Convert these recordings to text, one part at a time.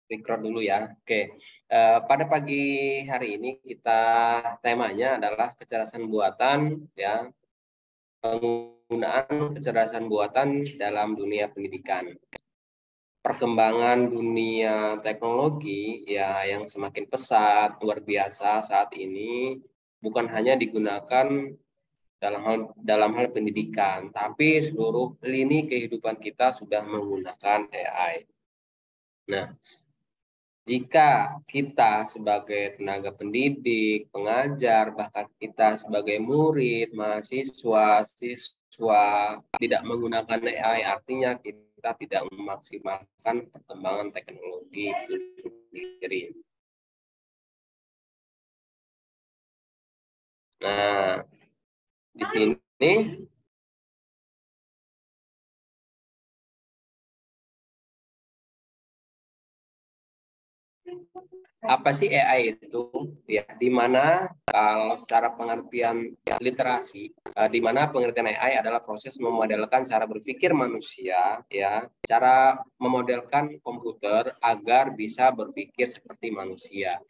Record dulu ya. Oke, pada pagi hari ini kita temanya adalah kecerdasan buatan ya, penggunaan kecerdasan buatan dalam dunia pendidikan. Perkembangan dunia teknologi ya yang semakin pesat luar biasa saat ini bukan hanya digunakan dalam hal pendidikan, tapi seluruh lini kehidupan kita sudah menggunakan AI. Nah, jika kita sebagai tenaga pendidik, pengajar, bahkan kita sebagai murid, mahasiswa, siswa tidak menggunakan AI, artinya kita tidak memaksimalkan perkembangan teknologi itu sendiri. Nah, di sini apa sih AI itu? Ya, di mana kalau secara pengertian literasi, di mana pengertian AI adalah proses memodelkan cara berpikir manusia, ya, cara memodelkan komputer agar bisa berpikir seperti manusia.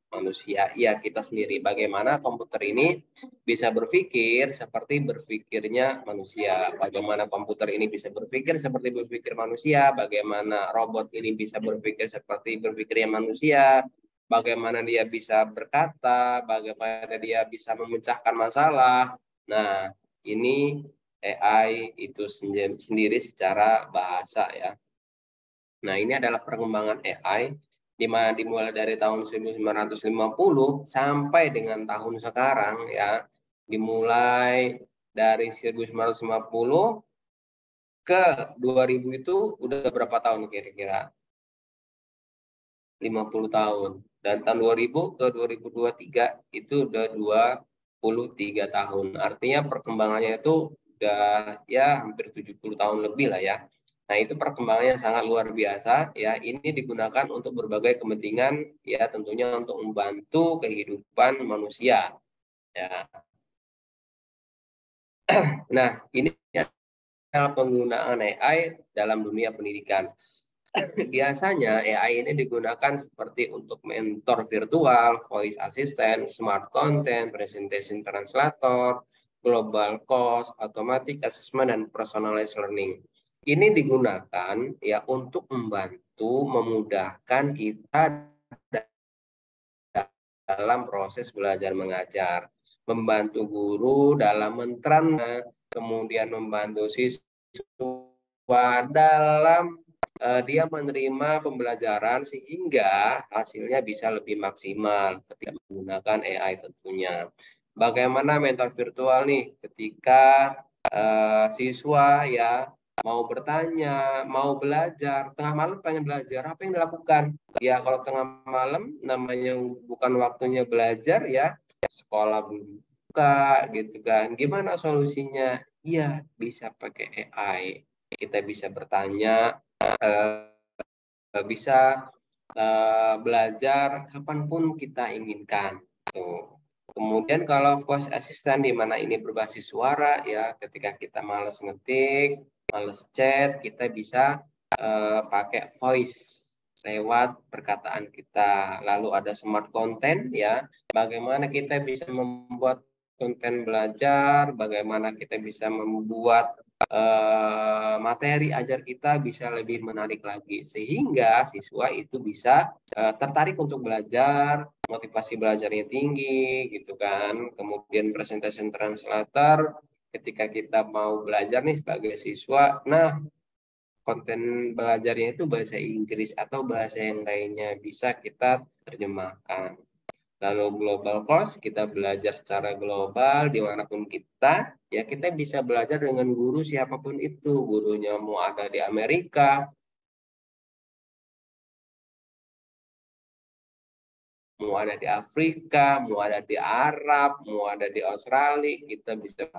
Manusia, ya kita sendiri. Bagaimana komputer ini bisa berpikir seperti berpikirnya manusia. Bagaimana komputer ini bisa berpikir seperti berpikir manusia. Bagaimana robot ini bisa berpikir seperti berpikirnya manusia. Bagaimana dia bisa berkata. Bagaimana dia bisa memecahkan masalah. Nah, ini AI itu sendiri secara bahasa ya. Nah, ini adalah perkembangan AI di mana dimulai dari tahun 1950 sampai dengan tahun sekarang ya. Dimulai dari 1950 ke 2000 itu udah berapa tahun kira-kira? 50 tahun. Dan tahun 2000 ke 2023 itu udah 23 tahun. Artinya perkembangannya itu udah ya hampir 70 tahun lebih lah ya. Nah, itu perkembangannya sangat luar biasa ya. Ini digunakan untuk berbagai kepentingan ya, tentunya untuk membantu kehidupan manusia ya. Nah, ini adalah penggunaan AI dalam dunia pendidikan. Biasanya AI ini digunakan seperti untuk mentor virtual, voice assistant, smart content, presentation translator, global course, automatic assessment, dan personalized learning. Ini digunakan ya untuk membantu memudahkan kita dalam proses belajar mengajar, membantu guru dalam menerangkan, kemudian membantu siswa dalam dia menerima pembelajaran sehingga hasilnya bisa lebih maksimal ketika menggunakan AI tentunya. Bagaimana mentor virtual nih ketika siswa ya mau bertanya, mau belajar, tengah malam pengen belajar, apa yang dilakukan? Ya kalau tengah malam namanya bukan waktunya belajar ya, sekolah belum buka gitu kan. Gimana solusinya? Iya, bisa pakai AI. Kita bisa bertanya, bisa belajar kapanpun kita inginkan. Tuh. Kemudian kalau voice assistant di mana ini berbasis suara ya, ketika kita males ngetik, males chat, kita bisa pakai voice lewat perkataan kita. Lalu ada smart content ya, bagaimana kita bisa membuat konten belajar, bagaimana kita bisa membuat materi ajar kita bisa lebih menarik lagi sehingga siswa itu bisa tertarik untuk belajar, motivasi belajarnya tinggi gitu kan. Kemudian presentation translator ketika kita mau belajar nih sebagai siswa, nah konten belajarnya itu bahasa Inggris atau bahasa yang lainnya bisa kita terjemahkan. Lalu global course, kita belajar secara global dimanapun kita, ya kita bisa belajar dengan guru siapapun itu. Gurunya mau ada di Amerika, mau ada di Afrika, mau ada di Arab, mau ada di Australia, kita bisa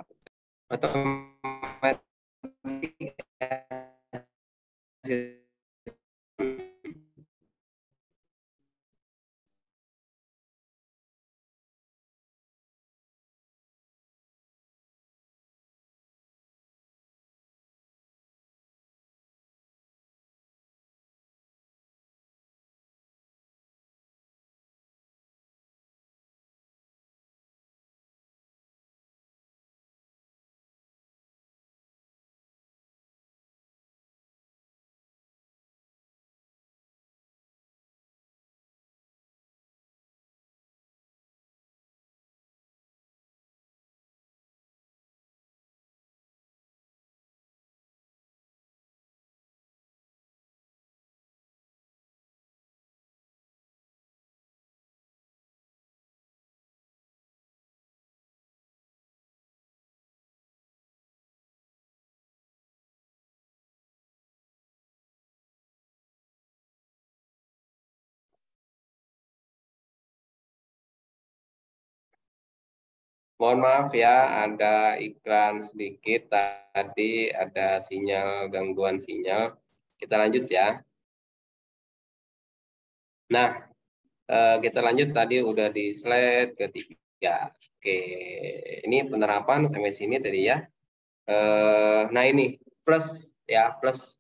otomatis Mohon maaf ya, ada iklan sedikit tadi, ada sinyal, gangguan sinyal. Kita lanjut ya. Nah, kita lanjut tadi udah di slide ketiga. Oke, ini penerapan sampai sini tadi ya. Nah ini plus ya, plus.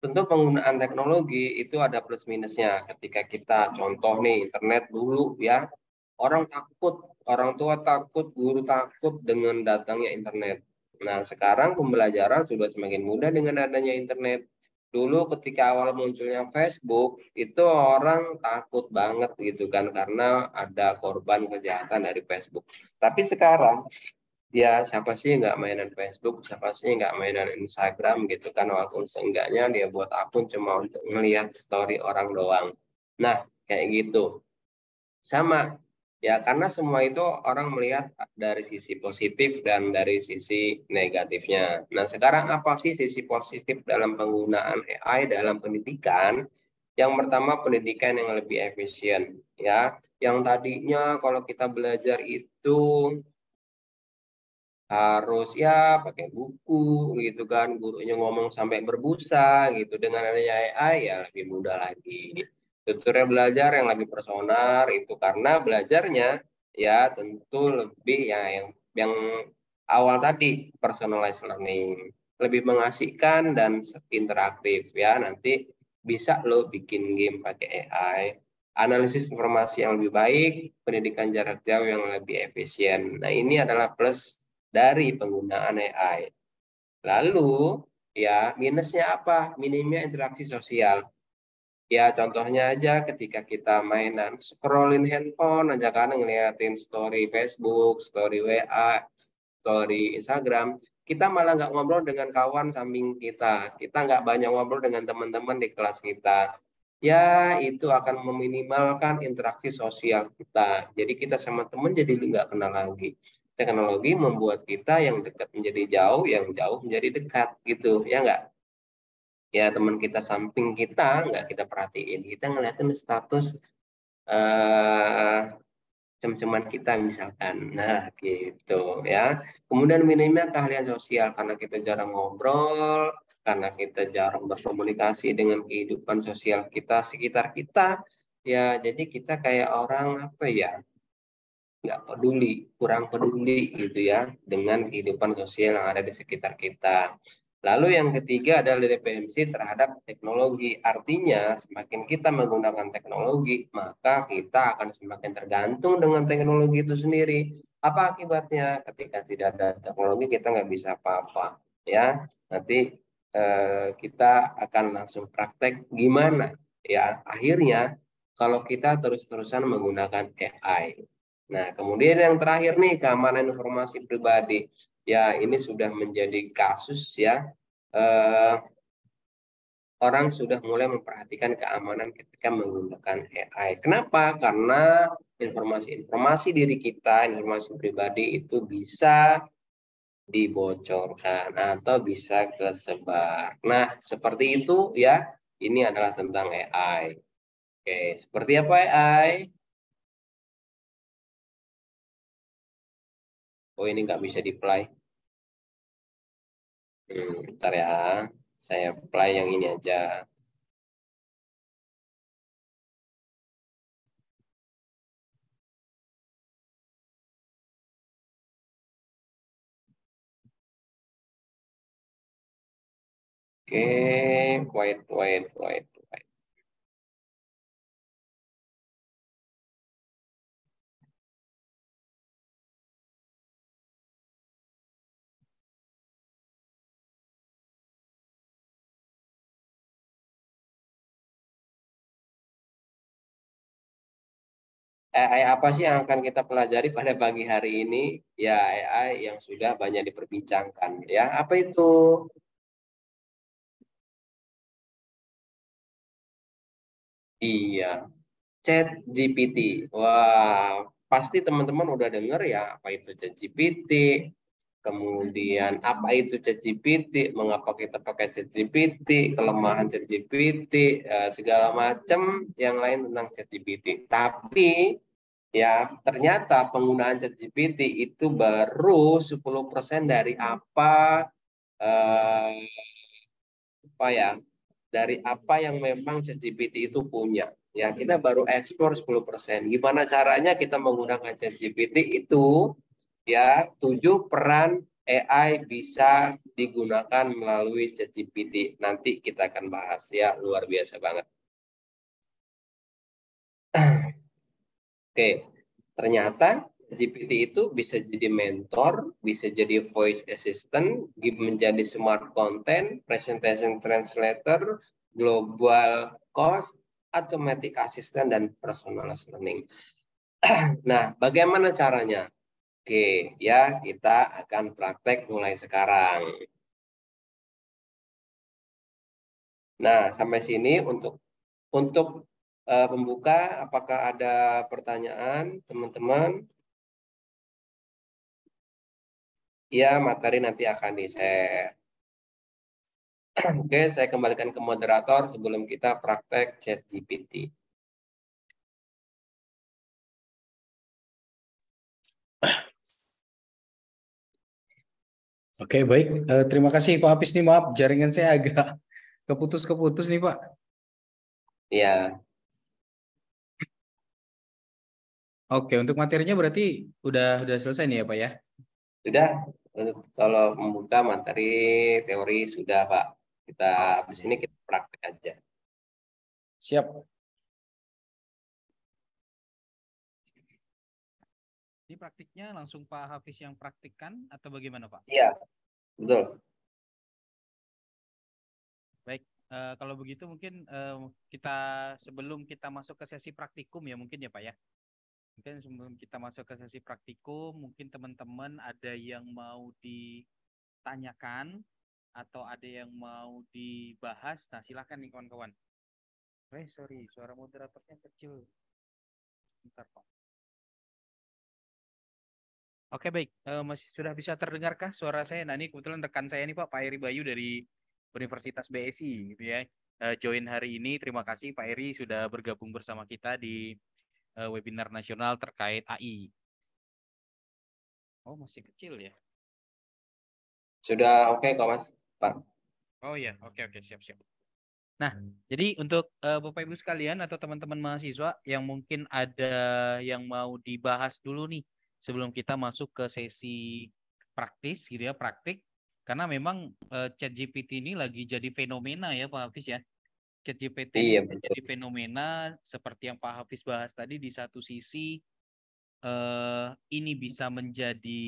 Tentu penggunaan teknologi itu ada plus minusnya. Ketika kita contoh nih internet dulu ya, orang tua takut, guru takut dengan datangnya internet. Nah, sekarang pembelajaran sudah semakin mudah dengan adanya internet. Dulu ketika awal munculnya Facebook, itu orang takut banget gitu kan karena ada korban kejahatan dari Facebook. Tapi sekarang ya siapa sih nggak mainan Facebook, siapa sih nggak mainan Instagram gitu kan, walaupun seenggaknya dia buat akun cuma untuk melihat story orang doang. Nah, kayak gitu. Sama, ya karena semua itu orang melihat dari sisi positif dan dari sisi negatifnya. Nah, sekarang apa sih sisi positif dalam penggunaan AI dalam pendidikan? Yang pertama, pendidikan yang lebih efisien, ya. Yang tadinya kalau kita belajar itu harus ya pakai buku gitu kan, gurunya ngomong sampai berbusa gitu. Dengan adanya AI ya lebih mudah lagi, tutorial belajar yang lebih personal itu karena belajarnya ya tentu lebih ya yang awal tadi, personalized learning, lebih mengasihkan dan interaktif ya. Nanti bisa lo bikin game pakai AI, analisis informasi yang lebih baik, pendidikan jarak jauh yang lebih efisien. Nah, ini adalah plus dari penggunaan AI. Lalu ya minusnya apa? Minimnya interaksi sosial. Ya contohnya aja ketika kita mainan scrollin handphone aja kan, ngeliatin story Facebook, story WA, story Instagram, kita malah nggak ngobrol dengan kawan samping kita. Kita nggak banyak ngobrol dengan teman-teman di kelas kita. Ya itu akan meminimalkan interaksi sosial kita. Jadi kita sama teman jadi nggak kenal lagi. Teknologi membuat kita yang dekat menjadi jauh, yang jauh menjadi dekat gitu, ya nggak? Ya teman kita samping kita nggak kita perhatiin, kita ngeliatin status eh, cem-ceman kita misalkan. Nah gitu ya. Kemudian minimnya keahlian sosial karena kita jarang ngobrol, karena kita jarang berkomunikasi dengan kehidupan sosial kita sekitar kita, ya jadi kita kayak orang apa ya, nggak peduli, kurang peduli gitu ya dengan kehidupan sosial yang ada di sekitar kita. Lalu yang ketiga adalah dependensi terhadap teknologi. Artinya semakin kita menggunakan teknologi, maka kita akan semakin tergantung dengan teknologi itu sendiri. Apa akibatnya? Ketika tidak ada teknologi kita nggak bisa apa-apa. Ya, nanti kita akan langsung praktek gimana? Ya, akhirnya kalau kita terus-terusan menggunakan AI. Nah, kemudian yang terakhir nih, keamanan informasi pribadi. Ya, ini sudah menjadi kasus ya. Eh, Orang sudah mulai memperhatikan keamanan ketika menggunakan AI. Kenapa? Karena informasi-informasi diri kita, informasi pribadi itu bisa dibocorkan atau bisa kesebar. Nah, seperti itu ya. Ini adalah tentang AI. Oke, seperti apa AI? Oh, ini nggak bisa di-play. Bentar ya, saya play yang ini aja. Oke, wait. AI apa sih yang akan kita pelajari pada pagi hari ini? Ya, AI yang sudah banyak diperbincangkan. Ya, apa itu? Iya, Chat GPT. Wah, pasti teman-teman udah dengar ya apa itu Chat GPT. Kemudian apa itu ChatGPT, mengapa kita pakai ChatGPT, kelemahan ChatGPT, segala macam yang lain tentang ChatGPT. Tapi Ya, ternyata penggunaan ChatGPT itu baru 10% dari eh, apa ya? Dari apa yang memang ChatGPT itu punya. Ya, kita baru ekspor 10%. Gimana caranya kita menggunakan ChatGPT itu? Ya, 7 peran AI bisa digunakan melalui ChatGPT. Nanti kita akan bahas ya, luar biasa banget. Oke, ternyata GPT itu bisa jadi mentor, bisa jadi voice assistant, menjadi smart content, presentation translator, global cost, automatic assistant, dan personalized learning. Nah, bagaimana caranya? Oke, ya kita akan praktek mulai sekarang. Nah, sampai sini untuk pembuka, apakah ada pertanyaan, teman-teman? Ya, materi nanti akan di-share. Oke, saya kembalikan ke moderator sebelum kita praktek chat GPT. Oke, baik. Terima kasih Pak Hafiz nih. Maaf, jaringan saya agak keputus-keputus nih Pak. Ya, Oke, untuk materinya berarti udah selesai nih ya Pak ya? sudah. Kalau membuka materi teori sudah, Pak. Kita habis ini Oke, kita praktek aja. siap. Ini praktiknya langsung Pak Hafiz yang praktikkan atau bagaimana Pak? Iya, betul. Baik, kalau begitu mungkin kita sebelum kita masuk ke sesi praktikum ya mungkin ya Pak ya. Mungkin sebelum kita masuk ke sesi praktikum, mungkin teman-teman ada yang mau ditanyakan atau ada yang mau dibahas. Nah, silakan nih kawan-kawan. Sorry, suara moderatornya kecil. Bentar, Pak. Oke, baik. Masih sudah bisa terdengarkah suara saya? Nah, ini kebetulan rekan saya nih Pak, Pak Eri Bayu dari Universitas BSI gitu ya. Join hari ini. Terima kasih Pak Eri sudah bergabung bersama kita di webinar nasional terkait AI. Oh, masih kecil ya? Sudah oke kok, Mas. Pak. Oh iya, oke oke siap-siap. Nah, jadi untuk Bapak Ibu sekalian atau teman-teman mahasiswa yang mungkin ada yang mau dibahas dulu nih sebelum kita masuk ke sesi praktis gitu ya, praktik. Karena memang ChatGPT ini lagi jadi fenomena ya Pak Hafiz ya. ChatGPT ini Iya, udah betul. jadi fenomena seperti yang Pak Hafiz bahas tadi. Di satu sisi ini bisa menjadi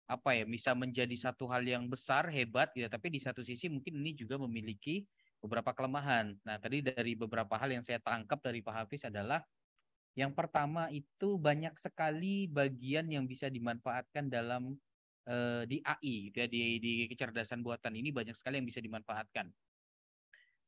apa ya, bisa menjadi satu hal yang besar hebat gitu, tapi di satu sisi mungkin ini juga memiliki beberapa kelemahan. Nah, tadi dari beberapa hal yang saya tangkap dari Pak Hafiz adalah yang pertama itu banyak sekali bagian yang bisa dimanfaatkan dalam di AI gitu ya, di kecerdasan buatan ini banyak sekali yang bisa dimanfaatkan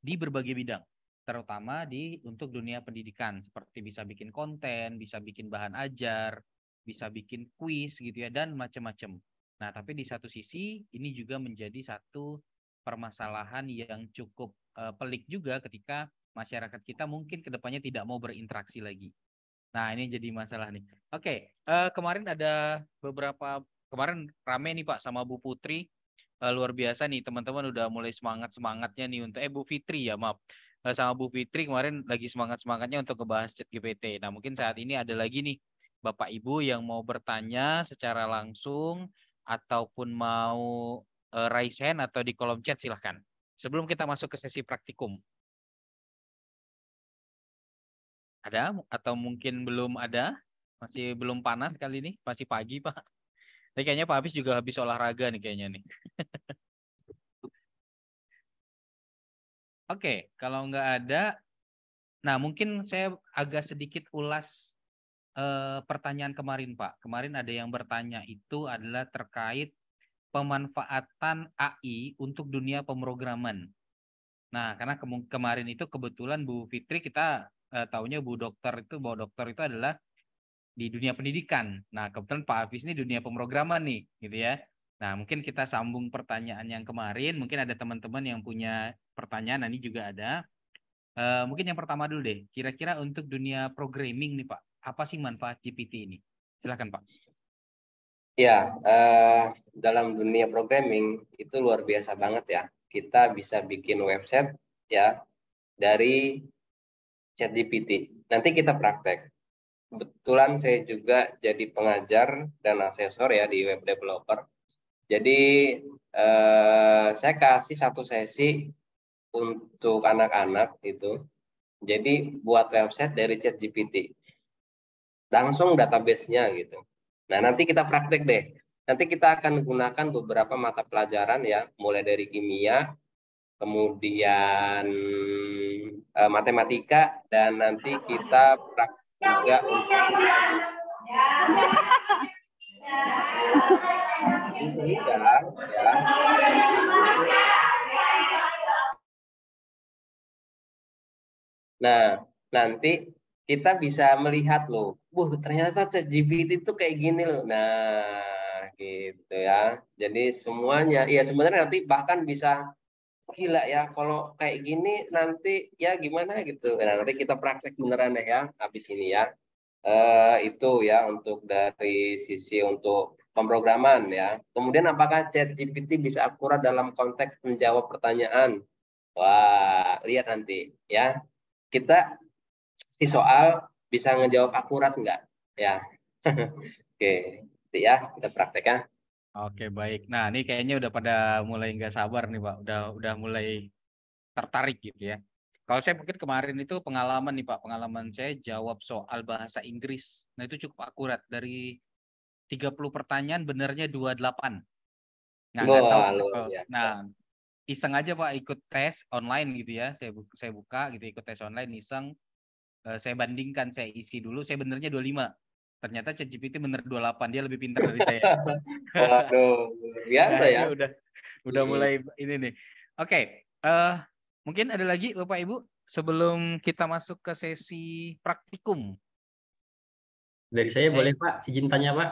di berbagai bidang, terutama di untuk dunia pendidikan, seperti bisa bikin konten, bisa bikin bahan ajar, bisa bikin kuis gitu ya, dan macam-macam. Nah, tapi di satu sisi ini juga menjadi satu permasalahan yang cukup pelik juga ketika masyarakat kita mungkin kedepannya tidak mau berinteraksi lagi. Nah, ini jadi masalah nih. Oke, kemarin ada kemarin rame nih Pak sama Bu Putri. Luar biasa nih teman-teman udah mulai semangatnya nih untuk Bu Fitri ya maaf. Sama Bu Fitri kemarin lagi semangatnya untuk ngebahas ChatGPT. Nah, mungkin saat ini ada lagi nih Bapak Ibu yang mau bertanya secara langsung ataupun mau raise hand atau di kolom chat silahkan. Sebelum kita masuk ke sesi praktikum. Ada atau mungkin belum ada? Masih belum panas kali ini, masih pagi, Pak. Tapi kayaknya Pak Habis juga habis olahraga nih kayaknya nih. Oke, kalau nggak ada, nah mungkin saya agak sedikit ulas pertanyaan kemarin, Pak. Kemarin ada yang bertanya itu adalah terkait pemanfaatan AI untuk dunia pemrograman. Nah, karena kemarin itu kebetulan Bu Fitri kita taunya Bu Dokter itu adalah di dunia pendidikan. Nah, kebetulan Pak Hafiz ini dunia pemrograman nih, gitu ya. Nah, mungkin kita sambung pertanyaan yang kemarin. Mungkin ada teman-teman yang punya pertanyaan, nah ini juga ada. Mungkin yang pertama dulu deh. Kira-kira untuk dunia programming nih, Pak. apa sih manfaat GPT ini? Silakan Pak. Ya, dalam dunia programming itu luar biasa banget ya. Kita bisa bikin website ya dari ChatGPT. Nanti kita praktek. Kebetulan saya juga jadi pengajar dan asesor ya di web developer. Jadi saya kasih satu sesi untuk anak-anak itu. Jadi buat website dari ChatGPT. Langsung database-nya gitu. Nah, nanti kita praktek deh. Nanti kita akan gunakan beberapa mata pelajaran ya, mulai dari kimia, kemudian matematika, dan nanti kita praktek juga untuk sehingga ya. Nah, nanti kita bisa melihat loh, ternyata ChatGPT itu kayak gini loh. Nah, gitu ya. Jadi semuanya, ya sebenarnya nanti bahkan bisa gila ya kalau kayak gini nanti ya gimana gitu. Nah, nanti kita praktek beneran deh ya habis ini ya. Itu ya untuk dari sisi untuk pemrograman ya. Kemudian apakah ChatGPT bisa akurat dalam konteks menjawab pertanyaan? Wah, lihat nanti ya. Kita si soal bisa ngejawab akurat nggak? Ya. Oke, nanti ya kita praktek ya. Oke, baik. Nah, ini kayaknya udah pada mulai nggak sabar nih, Pak. Udah mulai tertarik gitu ya. Kalau saya mungkin kemarin itu pengalaman nih, Pak. Pengalaman saya jawab soal bahasa Inggris. Nah, itu cukup akurat. Dari 30 pertanyaan benernya 28. Nah, nggak tahu. Wah, luar biasa. Nah, iseng aja Pak ikut tes online gitu ya. Saya buka gitu ikut tes online iseng. Saya bandingkan, saya isi dulu, saya benernya 25. Ternyata ChatGPT bener 28, dia lebih pintar dari saya. Waduh, luar Nah, biasa ini ya. udah mulai ini nih. Oke, mungkin ada lagi Bapak Ibu sebelum kita masuk ke sesi praktikum. Dari saya Eh, boleh Pak, izin tanya Pak.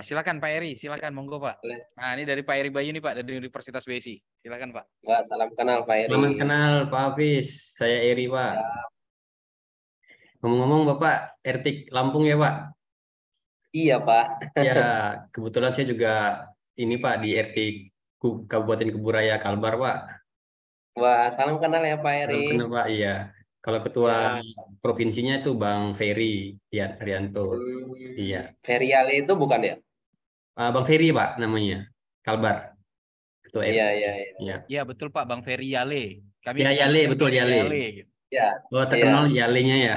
silakan Pak Eri, silakan monggo Pak. Boleh. Nah, ini dari Pak Eri Bayu nih Pak dari Universitas BSI. Silakan Pak. Wah, salam kenal Pak Eri. Selamat kenal Pak Hafiz, saya Eri Pak. Ya, Ngomong-ngomong Bapak Ertik Lampung ya Pak? iya Pak. Ya kebetulan saya juga ini Pak di Ertik Kabupaten Kuburaya Kalbar Pak. Wah, salam kenal ya Pak Eri. Salam kenal Pak, iya. Kalau ketua Ya, provinsinya itu Bang Ferry ya Arianto. Iya. Feriali itu bukan ya? Bang Ferry Pak namanya, Kalbar, ketua Iya, RT. iya, iya. Iya. Ya betul Pak, Bang Ferry Yale. Kami Ya Yale, menyebutnya betul Yale. Yale gitu. Iya, Oh iya, terkenal Yalenya ya.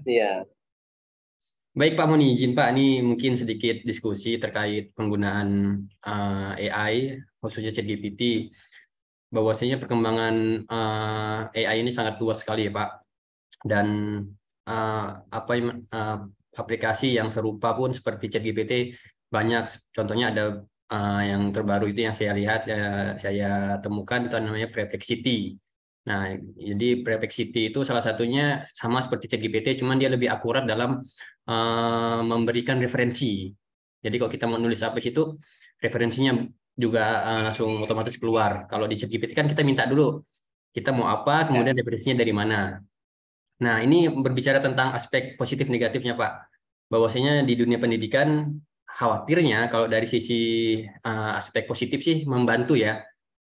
iya. Baik Pak, mohon izin Pak, ini mungkin sedikit diskusi terkait penggunaan AI, khususnya ChatGPT. Bahwasanya perkembangan AI ini sangat luas sekali ya Pak. Dan aplikasi yang serupa pun seperti ChatGPT banyak. Contohnya ada yang terbaru itu yang saya lihat, saya temukan itu namanya Perplexity. Nah, jadi Perplexity itu salah satunya sama seperti ChatGPT, cuman dia lebih akurat dalam memberikan referensi. Jadi kalau kita mau nulis apa itu, referensinya juga langsung otomatis keluar. Kalau di ChatGPT kan kita minta dulu, kita mau apa, Ya. kemudian referensinya dari mana. Nah, ini berbicara tentang aspek positif negatifnya, Pak. Bahwasanya di dunia pendidikan, khawatirnya kalau dari sisi aspek positif sih membantu ya,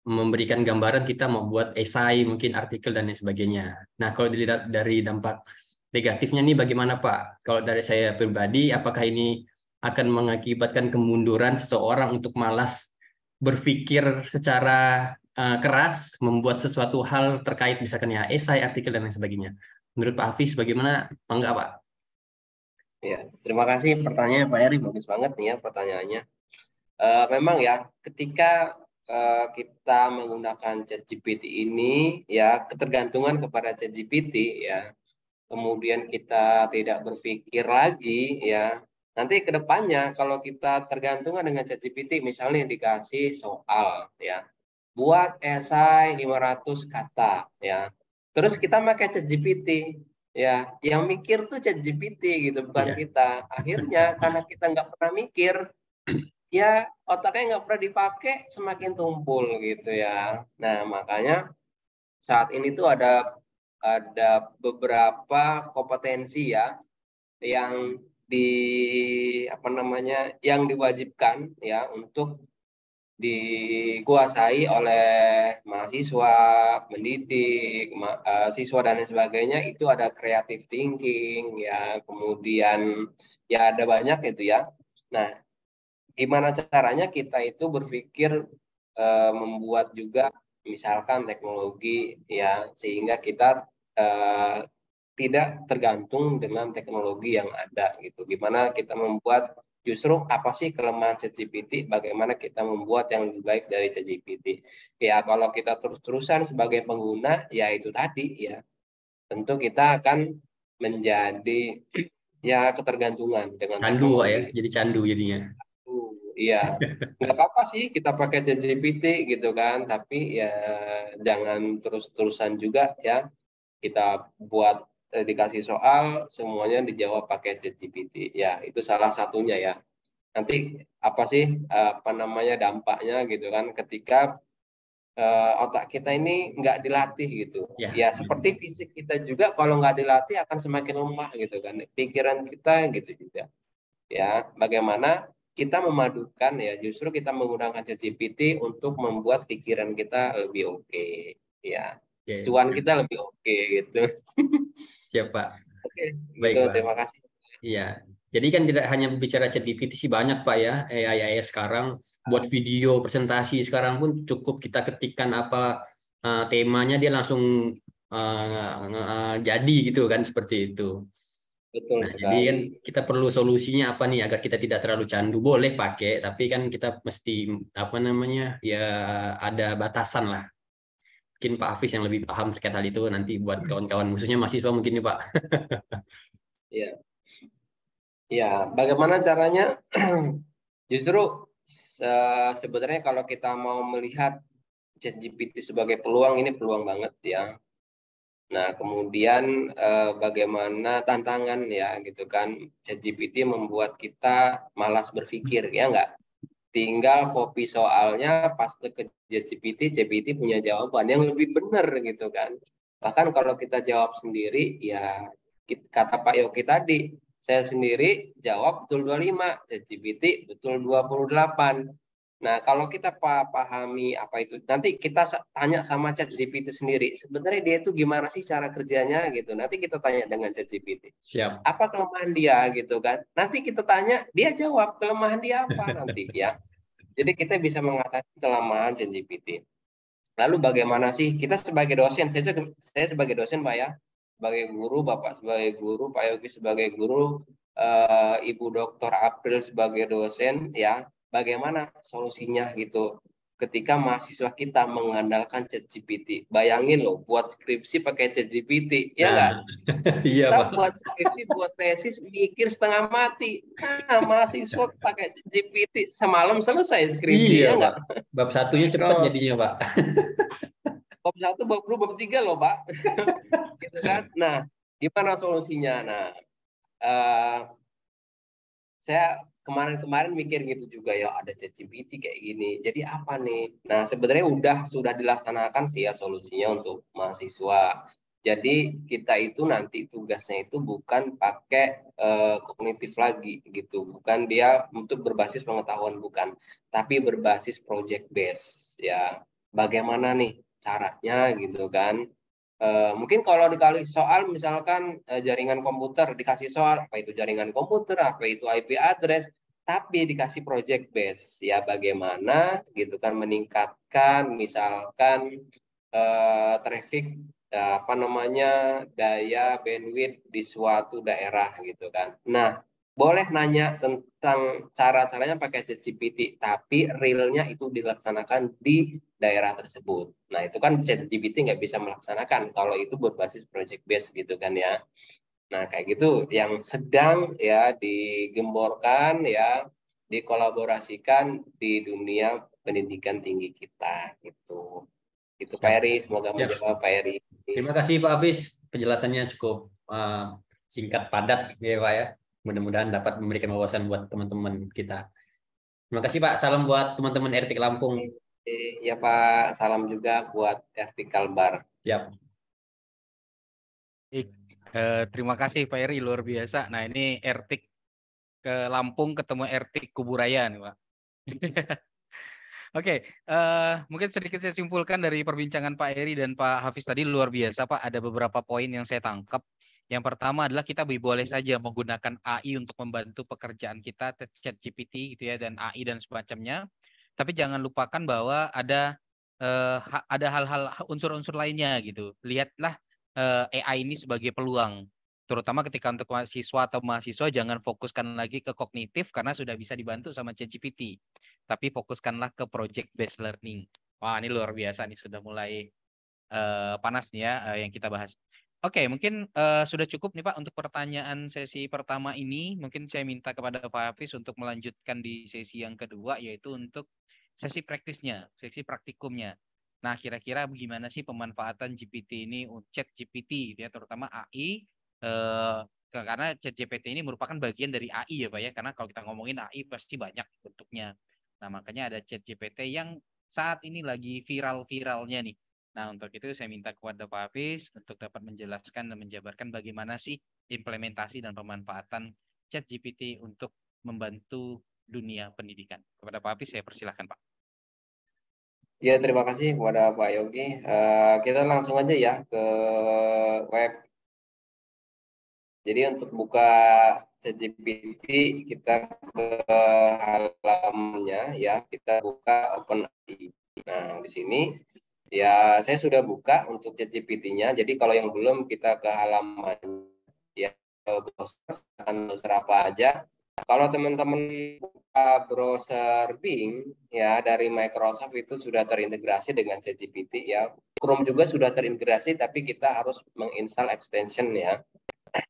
memberikan gambaran kita mau buat esai, mungkin artikel dan lain sebagainya. Nah, kalau dilihat dari dampak negatifnya nih bagaimana Pak? Kalau dari saya pribadi, apakah ini akan mengakibatkan kemunduran seseorang untuk malas berpikir secara keras, membuat sesuatu hal terkait misalkan ya esai, artikel dan lain sebagainya. Menurut Pak Hafiz bagaimana? Enggak Pak? Ya, terima kasih pertanyaannya Pak Eri, bagus banget nih ya pertanyaannya. Memang ya, ketika kita menggunakan ChatGPT ini, ya ketergantungan kepada ChatGPT, ya, kemudian kita tidak berpikir lagi, ya, nanti ke depannya kalau kita tergantungan dengan ChatGPT, misalnya dikasih soal, ya, buat esai 500 kata, ya, terus kita pakai ChatGPT, ya, yang mikir tuh ChatGPT gitu, bukan Iya. kita. Akhirnya karena kita nggak pernah mikir, ya otaknya nggak pernah dipakai, semakin tumpul gitu ya. Nah, makanya saat ini tuh ada beberapa kompetensi ya yang yang diwajibkan ya untuk dikuasai oleh mahasiswa, pendidik, siswa dan lain sebagainya, itu ada creative thinking ya, kemudian ya ada banyak itu ya. Nah, gimana caranya kita itu berpikir membuat juga misalkan teknologi ya, sehingga kita tidak tergantung dengan teknologi yang ada gitu. Gimana kita membuat, justru apa sih kelemahan ChatGPT, bagaimana kita membuat yang lebih baik dari ChatGPT. Ya kalau kita terus-terusan sebagai pengguna, ya itu tadi ya, tentu kita akan menjadi ya ketergantungan dengan Candu Pak ya, teknologi. jadi candu jadinya. Iya, nggak apa-apa sih kita pakai ChatGPT gitu kan, tapi ya jangan terus-terusan juga ya kita buat dikasih soal semuanya dijawab pakai ChatGPT. Ya, itu salah satunya ya. Nanti apa sih dampaknya gitu kan ketika otak kita ini nggak dilatih gitu. Ya, Ya seperti fisik kita juga kalau nggak dilatih akan semakin lemah gitu kan. Pikiran kita gitu juga. Ya, bagaimana kita memadukan ya, justru kita menggunakan ChatGPT untuk membuat pikiran kita lebih oke. Ya, oke, cuan kita lebih oke gitu. siap Pak. Oke, Baik gitu. Pak. Terima kasih. Iya. Jadi kan tidak hanya berbicara ChatGPT sih, banyak Pak ya AI sekarang buat video presentasi sekarang pun cukup kita ketikkan apa temanya dia langsung jadi gitu kan, seperti itu. Betul Nah, jadi kan sekali. kita perlu solusinya apa nih agar kita tidak terlalu candu. Boleh pakai, tapi kan kita mesti apa namanya ya ada batasan lah. Mungkin Pak Hafiz yang lebih paham terkait hal itu, nanti buat kawan-kawan khususnya mahasiswa mungkin nih Pak. Ya, ya. Bagaimana caranya? Justru sebenarnya kalau kita mau melihat ChatGPT sebagai peluang, ini peluang banget ya. Nah, kemudian bagaimana tantangan ya gitu kan, ChatGPT membuat kita malas berpikir ya nggak? Tinggal copy soalnya, paste ke ChatGPT, ChatGPT punya jawaban yang lebih benar gitu kan. Bahkan kalau kita jawab sendiri, ya kata Pak Yogi tadi, saya sendiri jawab betul 25, ChatGPT betul 28. Nah, kalau kita pahami apa itu, nanti kita tanya sama ChatGPT sendiri, sebenarnya dia itu gimana sih cara kerjanya gitu. Nanti kita tanya dengan ChatGPT. Siap. Apa kelemahan dia gitu kan. Nanti kita tanya, dia jawab kelemahan dia apa nanti ya. Jadi kita bisa mengatasi kelemahan ChatGPT. Lalu bagaimana sih kita sebagai dosen, saya sebagai dosen Pak ya, sebagai guru, Bapak sebagai guru, Pak Yogi sebagai guru, Ibu Dr. April sebagai dosen ya, bagaimana solusinya gitu ketika mahasiswa kita mengandalkan ChatGPT. Bayangin loh, buat skripsi pakai ChatGPT, ya Nah, nggak? iya Kita Pak. buat skripsi, buat tesis, mikir setengah mati. Nah, mahasiswa pakai GPT semalam selesai skripsi, Iya ya Pak. enggak? Bab satunya cepat No, jadinya Pak. bab 1, bab 2, bab 3 loh, Pak. Gitu kan? Nah, gimana solusinya? Nah, uh, saya kemarin-kemarin mikir gitu juga ya, ada ChatGPT kayak gini. Jadi apa nih? Nah, sebenarnya sudah dilaksanakan sih ya solusinya untuk mahasiswa. Jadi kita itu nanti tugasnya itu bukan pakai kognitif lagi gitu, bukan dia untuk berbasis pengetahuan, bukan, tapi berbasis project base ya. Bagaimana nih caranya gitu kan? Mungkin kalau dikali soal misalkan jaringan komputer, dikasih soal apa itu jaringan komputer, apa itu IP address, tapi dikasih project base ya, bagaimana gitu kan meningkatkan misalkan traffic daya bandwidth di suatu daerah gitu kan. Nah, boleh nanya tentang cara-caranya pakai ChatGPT, tapi realnya itu dilaksanakan di daerah tersebut. Nah, itu kan ChatGPT nggak bisa melaksanakan kalau itu berbasis project base gitu kan ya. Nah, kayak gitu yang sedang ya digemborkan ya, dikolaborasikan di dunia pendidikan tinggi kita gitu. Itu Pak Siap. Eri, semoga Siap. menjawab Pak Eri. Terima kasih Pak Hafiz. Penjelasannya cukup singkat padat ya Pak ya. Mudah-mudahan dapat memberikan wawasan buat teman-teman kita. Terima kasih Pak. Salam buat teman-teman RT Lampung. Ya Pak, salam juga buat Vertikal Bar. Siap. Terima kasih Pak Eri, luar biasa. Nah ini Ertik ke Lampung ketemu Ertik Kuburaya nih Pak. Oke, mungkin sedikit saya simpulkan dari perbincangan Pak Eri dan Pak Hafiz tadi luar biasa Pak. Ada beberapa poin yang saya tangkap. Yang pertama adalah kita boleh saja menggunakan AI untuk membantu pekerjaan kita, ChatGPT gitu ya, dan AI dan semacamnya. Tapi jangan lupakan bahwa ada hal-hal unsur-unsur lainnya gitu. Lihatlah AI ini sebagai peluang. Terutama ketika untuk mahasiswa atau mahasiswa jangan fokuskan lagi ke kognitif karena sudah bisa dibantu sama ChatGPT. Tapi fokuskanlah ke project based learning. Wah, ini luar biasa nih sudah mulai panas nih ya yang kita bahas. Oke, mungkin sudah cukup nih Pak untuk pertanyaan sesi pertama ini. Mungkin saya minta kepada Pak Hafiz untuk melanjutkan di sesi yang kedua, yaitu untuk sesi praktisnya, sesi praktikumnya. Nah, kira-kira bagaimana sih pemanfaatan GPT ini, chat GPT, ya, terutama AI, karena chat GPT ini merupakan bagian dari AI ya Pak ya, karena kalau kita ngomongin AI pasti banyak bentuknya. Nah, makanya ada chat GPT yang saat ini lagi viral-viralnya nih. Nah, untuk itu saya minta kepada Pak Hafiz untuk dapat menjelaskan dan menjabarkan bagaimana sih implementasi dan pemanfaatan ChatGPT untuk membantu dunia pendidikan. Kepada Pak Hafiz, saya persilahkan, Pak. Ya, terima kasih kepada Pak Yogi. Kita langsung aja ya ke web. Jadi untuk buka ChatGPT, kita ke halamannya ya, kita buka OpenAI. Nah, di sini ya saya sudah buka untuk ChatGPT-nya. Jadi kalau yang belum, kita ke halaman ya, ke browser apa aja. Kalau teman-teman buka browser Bing ya dari Microsoft itu sudah terintegrasi dengan ChatGPT ya. Chrome juga sudah terintegrasi, tapi kita harus menginstal extension ya.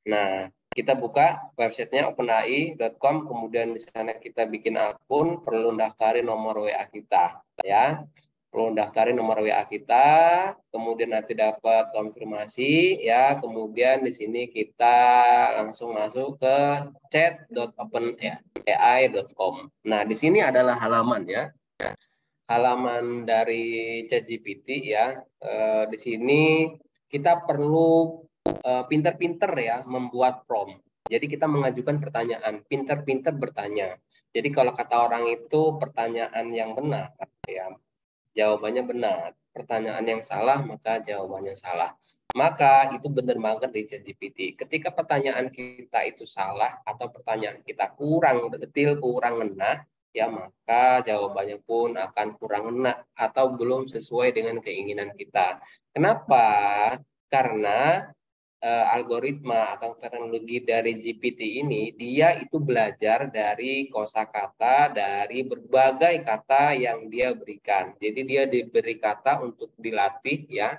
Nah, kita buka websitenya openai.com, kemudian di sana kita bikin akun, perlu daftarin nomor WA kita ya. Perlu daftarin nomor WA kita, kemudian nanti dapat konfirmasi ya, kemudian di sini kita langsung masuk ke chat.openai.com. Nah, di sini adalah halaman ya. Halaman dari ChatGPT ya. Di sini kita perlu pinter-pinter ya membuat prompt. Jadi kita mengajukan pertanyaan, pinter-pinter bertanya. Jadi kalau kata orang itu pertanyaan yang benar, ya jawabannya benar. Pertanyaan yang salah, maka jawabannya salah. Maka itu benar banget di ChatGPT. Ketika pertanyaan kita itu salah atau pertanyaan kita kurang detail, kurang ngena, ya maka jawabannya pun akan kurang ngena atau belum sesuai dengan keinginan kita. Kenapa? Karena algoritma atau teknologi dari GPT ini, dia itu belajar dari kosakata, dari berbagai kata yang dia berikan. Jadi dia diberi kata untuk dilatih ya.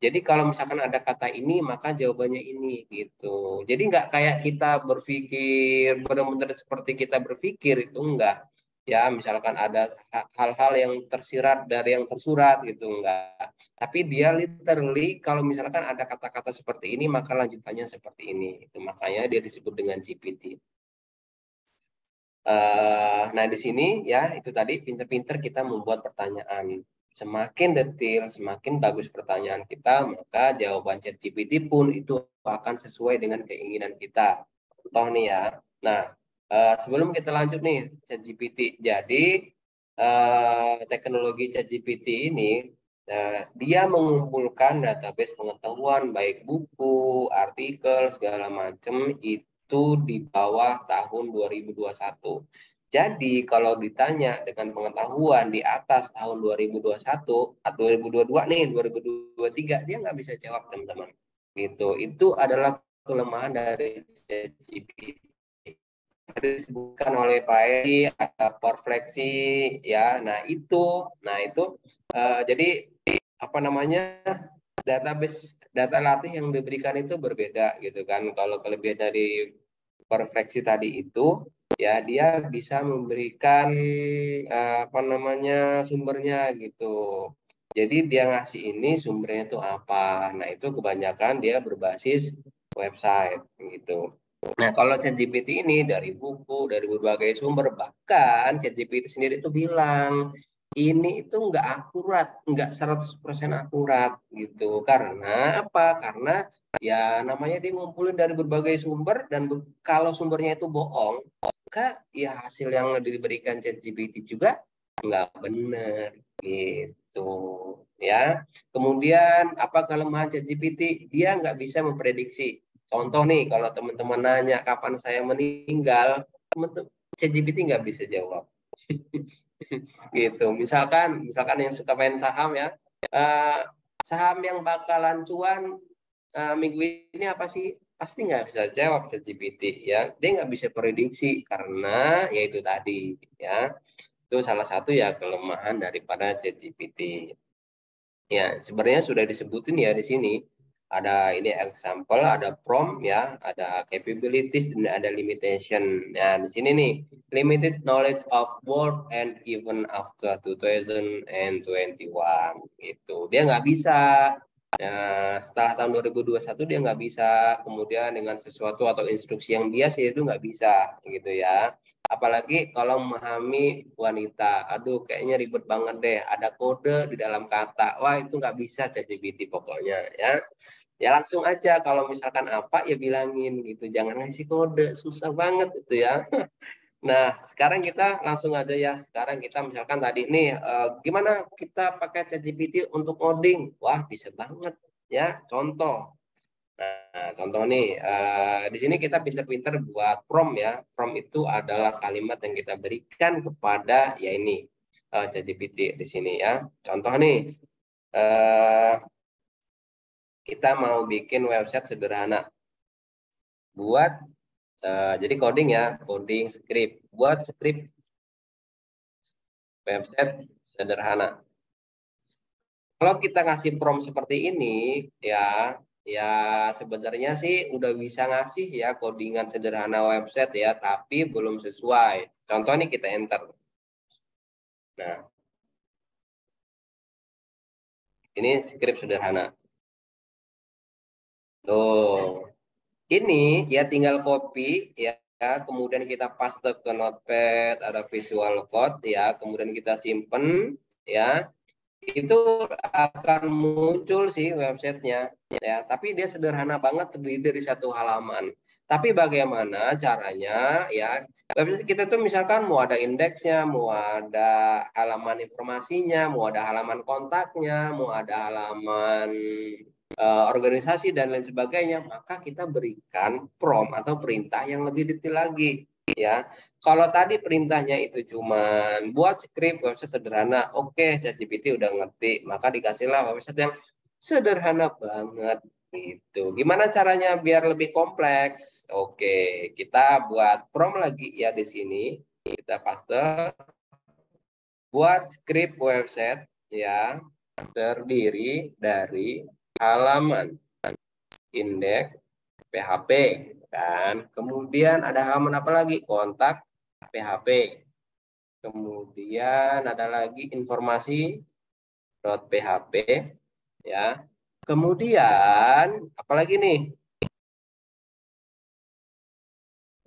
Jadi kalau misalkan ada kata ini, maka jawabannya ini gitu. Jadi nggak kayak kita berpikir benar-benar seperti kita berpikir, itu enggak. Ya, misalkan ada hal-hal yang tersirat dari yang tersurat gitu, enggak. Tapi dia literally kalau misalkan ada kata-kata seperti ini, maka lanjutannya seperti ini. Itu makanya dia disebut dengan GPT. Nah, di sini ya itu tadi pinter-pinter kita membuat pertanyaan. Semakin detail, semakin bagus pertanyaan kita, maka jawaban ChatGPT pun itu akan sesuai dengan keinginan kita. Contoh nih ya. Nah, sebelum kita lanjut nih ChatGPT. Jadi teknologi ChatGPT ini dia mengumpulkan database pengetahuan baik buku, artikel segala macam itu di bawah tahun 2021. Jadi kalau ditanya dengan pengetahuan di atas tahun 2021, 2022 nih, 2023 dia nggak bisa jawab teman-teman. Gitu. Itu adalah kelemahan dari ChatGPT. Disebutkan oleh Pak Eri ada perfleksi ya. Nah itu jadi apa namanya database data latih yang diberikan itu berbeda gitu kan. Kalau kelebihan dari perfleksi tadi itu ya dia bisa memberikan apa namanya sumbernya gitu. Jadi dia ngasih ini sumbernya itu apa. Nah itu kebanyakan dia berbasis website gitu. Nah, kalau ChatGPT ini dari buku, dari berbagai sumber, bahkan ChatGPT sendiri itu bilang, ini itu nggak akurat, nggak 100% akurat gitu. Karena apa? Karena ya namanya dia ngumpulin dari berbagai sumber dan kalau sumbernya itu bohong, maka ya hasil yang diberikan ChatGPT juga nggak benar gitu ya. Kemudian apa kelemahan ChatGPT? Dia nggak bisa memprediksi. Contoh nih, kalau teman-teman nanya kapan saya meninggal, ChatGPT nggak bisa jawab. Gitu. Misalkan yang suka main saham ya, saham yang bakalan cuan minggu ini apa sih? Pasti nggak bisa jawab ChatGPT ya. Dia nggak bisa prediksi karena yaitu tadi ya. Itu salah satu ya kelemahan daripada ChatGPT. Ya, sebenarnya sudah disebutin ya di sini. Ada ini example, ada prompt ya, ada capabilities dan ada limitation. Nah, di sini nih, limited knowledge of world and even after 2021 gitu. Dia nggak bisa. Nah, setelah tahun 2021 dia nggak bisa. Kemudian dengan sesuatu atau instruksi yang biasa itu nggak bisa gitu ya. Apalagi kalau memahami wanita, aduh kayaknya ribet banget deh, ada kode di dalam kata, wah itu nggak bisa ChatGPT pokoknya ya. Ya langsung aja kalau misalkan apa ya bilangin gitu, jangan ngasih kode, susah banget itu ya. Nah sekarang kita langsung aja ya, sekarang kita misalkan tadi nih, gimana kita pakai ChatGPT untuk coding, wah bisa banget ya, contoh. Nah, contoh nih, di sini kita pinter-pinter buat prompt ya. Prompt itu adalah kalimat yang kita berikan kepada ya ini ChatGPT di sini ya. Contoh nih, kita mau bikin website sederhana. Buat jadi coding ya, coding script. Buat script website sederhana. Kalau kita ngasih prompt seperti ini ya, ya sebenarnya sih udah bisa ngasih ya codingan sederhana website ya, tapi belum sesuai. Contoh nih kita enter. Nah, ini script sederhana. Tuh, ini ya tinggal copy ya, kemudian kita paste ke Notepad atau Visual Code ya, kemudian kita simpen ya. Itu akan muncul sih websitenya ya, tapi dia sederhana banget, terdiri dari satu halaman. Tapi bagaimana caranya ya, website kita tuh misalkan mau ada indeksnya, mau ada halaman informasinya, mau ada halaman kontaknya, mau ada halaman organisasi dan lain sebagainya, maka kita berikan prompt atau perintah yang lebih detail lagi ya. Kalau tadi perintahnya itu cuma buat script website sederhana, oke, ChatGPT udah ngerti, maka dikasihlah website yang sederhana banget gitu. Gimana caranya biar lebih kompleks? Oke, kita buat prompt lagi ya di sini. Kita paste buat script website ya, terdiri dari halaman indeks PHP kan. Kemudian ada halaman apa lagi? Kontak PHP. Kemudian ada lagi informasi .php ya. Kemudian apalagi nih?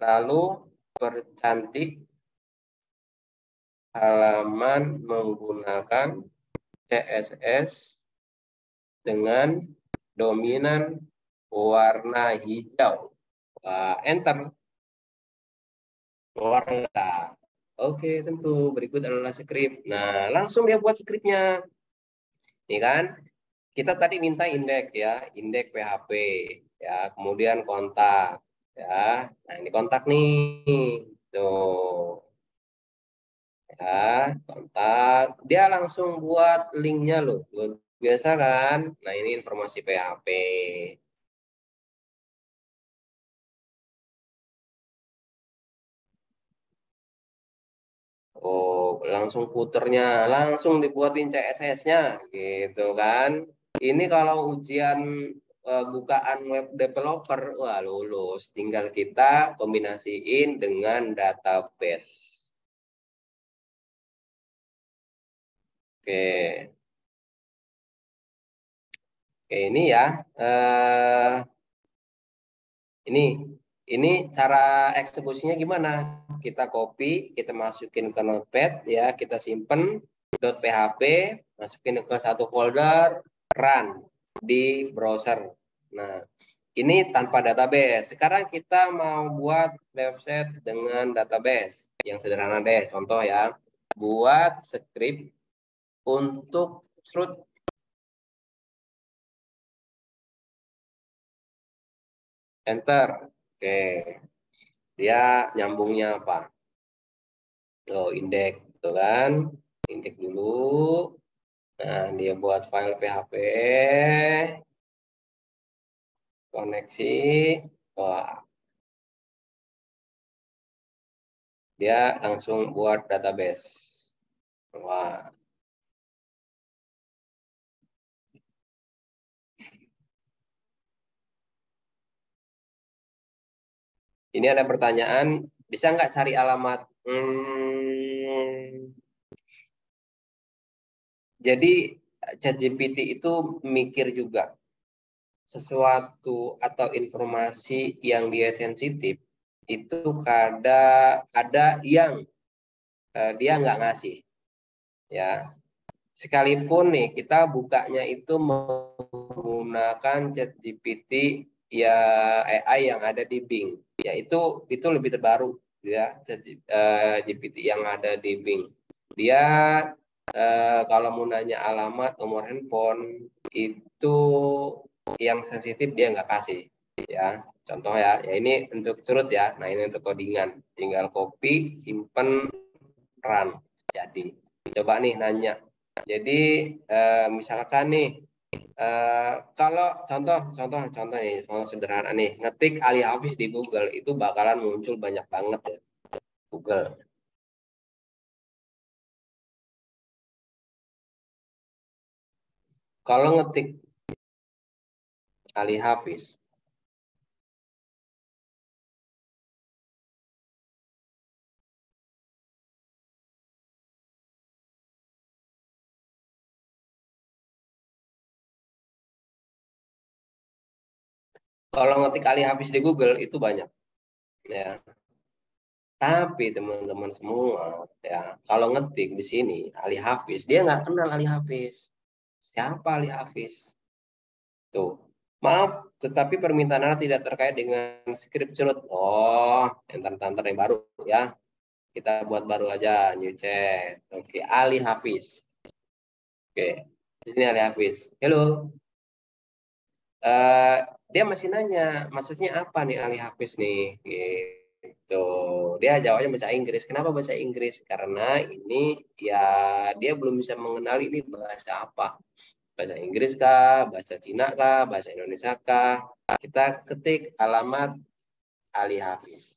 Lalu percantik halaman menggunakan CSS dengan dominan warna hijau. Enter. Warna. Oke, tentu. Berikut adalah script. Nah, langsung dia buat scriptnya. Ini kan, kita tadi minta indeks ya, indeks PHP. Ya, kemudian kontak. Ya, nah ini kontak nih. Tuh. Ya, kontak. Dia langsung buat linknya loh. Luar biasa kan? Nah, ini informasi PHP. Oh, langsung footernya, langsung dibuatin CSS-nya, gitu kan. Ini kalau ujian bukaan web developer, wah lulus. Tinggal kita kombinasiin dengan database. Oke, Oke ini ya. Ini cara eksekusinya gimana? Kita copy, kita masukin ke Notepad ya, kita simpen. .php, masukin ke satu folder, run di browser. Nah, ini tanpa database. Sekarang kita mau buat website dengan database. Yang sederhana deh, contoh ya. Buat script untuk root. Enter. Oke. Dia nyambungnya apa? Oh, indeks, tuh kan? Indeks dulu. Nah, dia buat file PHP. Koneksi. Wah, dia langsung buat database. Wah. Ini ada pertanyaan, bisa nggak cari alamat? Jadi ChatGPT itu mikir juga sesuatu atau informasi yang dia sensitif itu ada yang dia nggak ngasih, ya. Sekalipun nih kita bukanya itu menggunakan ChatGPT ya AI yang ada di Bing, ya itu lebih terbaru ya GPT yang ada di Bing. Dia kalau mau nanya alamat nomor handphone itu yang sensitif dia nggak kasih, ya. Contoh ya ini untuk curut ya. Nah ini untuk codingan, tinggal copy, simpen, run. Jadi coba nih nanya. Jadi misalkan nih kalau contoh nih, contoh sederhana nih, ngetik Ali Hafiz di Google itu bakalan muncul banyak banget ya Google. Kalau ngetik Ali Hafiz, kalau ngetik Ali Hafiz di Google itu banyak, ya. Tapi teman-teman semua, ya, kalau ngetik di sini Ali Hafiz, dia nggak kenal Ali Hafiz. Siapa Ali Hafiz? Tuh, maaf, tetapi permintaan Anda tidak terkait dengan script cerut. Oh, enter yang baru ya. Kita buat baru aja, new chat. Oke, Ali Hafiz. Oke, di sini Ali Hafiz. Halo. Dia masih nanya, maksudnya apa nih Ali Hafiz nih? Gitu. Dia jawabnya bahasa Inggris. Kenapa bahasa Inggris? Karena ini ya dia belum bisa mengenali ini bahasa apa. Bahasa Inggris kah, bahasa Cina kah, bahasa Indonesia kah? Kita ketik alamat Ali Hafiz.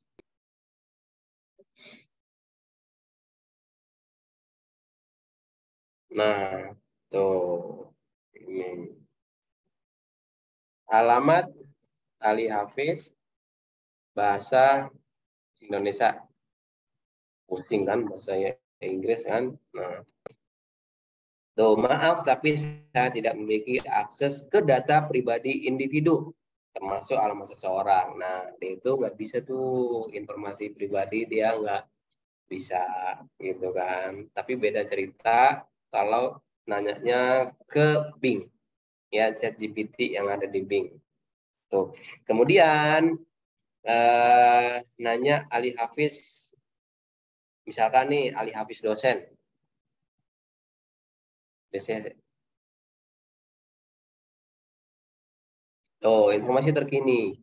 Nah, tuh. Ini. Alamat Ali Hafiz bahasa Indonesia. Pusing kan bahasa Inggris kan. Nah, tuh, maaf tapi saya tidak memiliki akses ke data pribadi individu termasuk alamat seseorang. Nah, dia itu nggak bisa tuh informasi pribadi dia nggak bisa gitu kan. Tapi beda cerita kalau nanyanya ke Bing, ya ChatGPT yang ada di Bing. Tuh. Kemudian nanya Ali Hafiz, misalkan nih Ali Hafiz dosen. Biasanya, oh informasi terkini.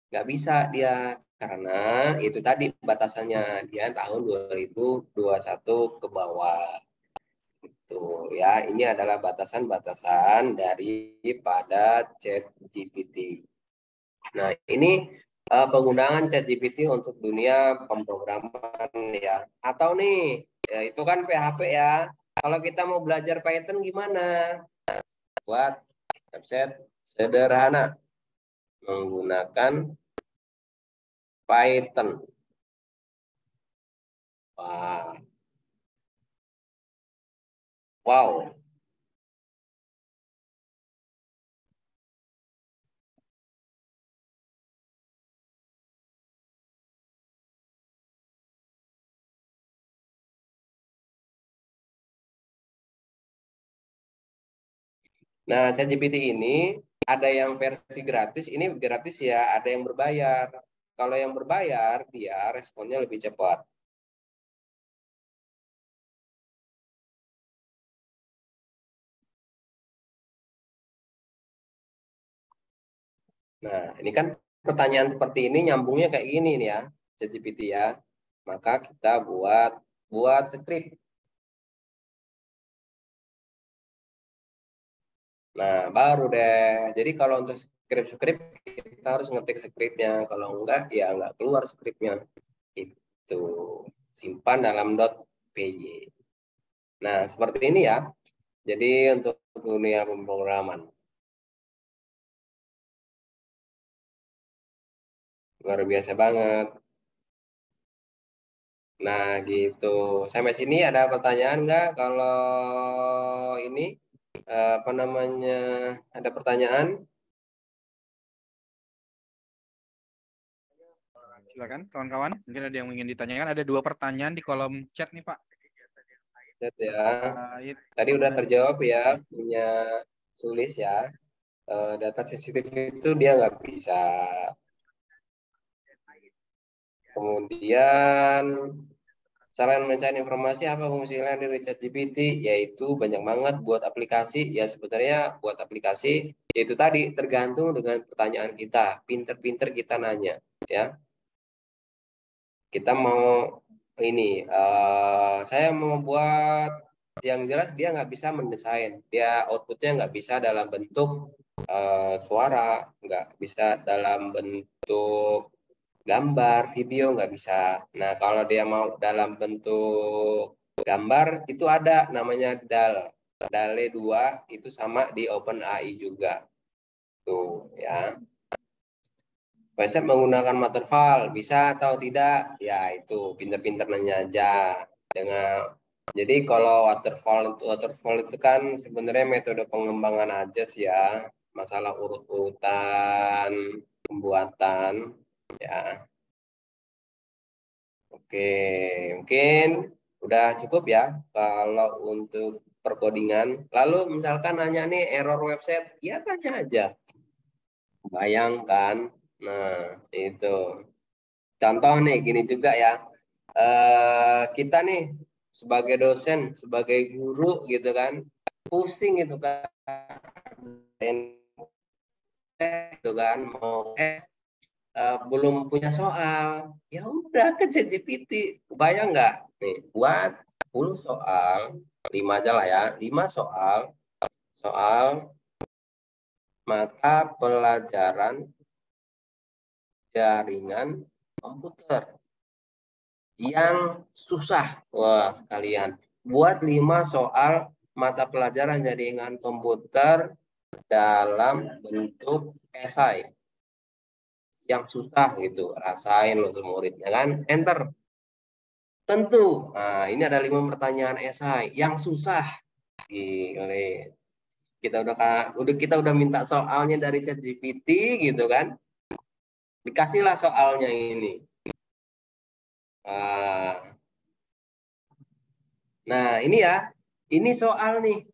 Nggak bisa dia karena itu tadi batasannya dia tahun 2021 ke bawah. Tuh ya, ini adalah batasan-batasan daripada ChatGPT. Nah, ini penggunaan ChatGPT untuk dunia pemrograman ya. Atau nih, ya itu kan PHP ya. Kalau kita mau belajar Python gimana? Buat website sederhana menggunakan Python. Wah. Wow. Nah, ChatGPT ini ada yang versi gratis, ini gratis ya, ada yang berbayar. Kalau yang berbayar, dia responnya lebih cepat. Nah, ini kan pertanyaan seperti ini nyambungnya kayak gini nih ya, ChatGPT ya. Maka kita buat skrip. Nah, baru deh. Jadi kalau untuk skrip kita harus ngetik skripnya. Kalau enggak, ya enggak keluar skripnya. Itu simpan dalam .py. Nah, seperti ini ya. Jadi untuk dunia pemrograman. Luar biasa banget. Nah, gitu. Sampai sini ada pertanyaan nggak? Kalau ini apa namanya? Ada pertanyaan? Silakan kawan-kawan. Mungkin ada yang ingin ditanyakan. Ada 2 pertanyaan di kolom chat nih Pak. Ya. Tadi udah terjawab ya, punya Sulis ya. Data sensitif itu dia nggak bisa. Kemudian cara mencari informasi apa fungsi lain dari ChatGPT? Yaitu banyak banget buat aplikasi. Ya sebenarnya buat aplikasi yaitu tadi tergantung dengan pertanyaan kita. Pinter-pinter kita nanya ya. Kita mau ini, saya mau buat yang jelas dia nggak bisa mendesain. Dia outputnya nggak bisa dalam bentuk suara, nggak bisa dalam bentuk gambar, video nggak bisa. Nah, kalau dia mau dalam bentuk gambar, itu ada namanya DAL. DALE 2 itu sama di OpenAI juga. Tuh, ya. Website menggunakan waterfall, bisa atau tidak? Ya, itu pinter-pinter nanya aja. Jadi kalau waterfall itu kan sebenarnya metode pengembangan aja sih ya. Masalah urut-urutan pembuatan ya. Oke, mungkin udah cukup ya kalau untuk perkodingan. Lalu misalkan nanya nih error website, ya tanya aja. Bayangkan, nah itu. Contoh nih, gini juga ya. Kita nih sebagai dosen, sebagai guru gitu kan, pusing gitu kan. Gitu kan, mau belum punya soal, ya udah ke ChatGPT. Bayang nggak? Nih, buat 10 soal, 5 aja lah ya, 5 soal mata pelajaran jaringan komputer yang susah. Wah, sekalian. Buat 5 soal mata pelajaran jaringan komputer dalam bentuk esai yang susah gitu. Rasain lo semua muridnya kan. Enter. Tentu. Nah, ini ada 5 pertanyaan esai yang susah. Gile. Kita udah minta soalnya dari ChatGPT gitu kan. Dikasihlah soalnya ini. Nah, ini ya. Ini soal nih.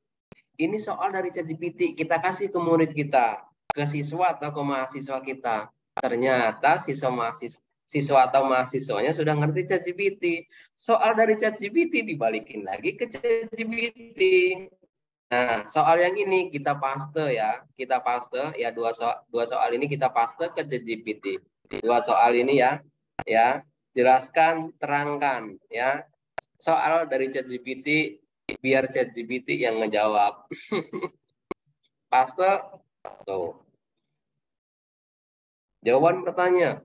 Ini soal dari ChatGPT. Kita kasih ke murid kita, ke siswa atau ke mahasiswa kita. Ternyata siswa atau mahasiswanya sudah ngerti ChatGPT. Soal dari ChatGPT dibalikin lagi ke ChatGPT. Nah, soal yang ini kita paste ya dua soal ini kita paste ke ChatGPT. Dua soal ini ya jelaskan, terangkan ya. Soal dari ChatGPT biar ChatGPT yang ngejawab. Paste tuh. Jawaban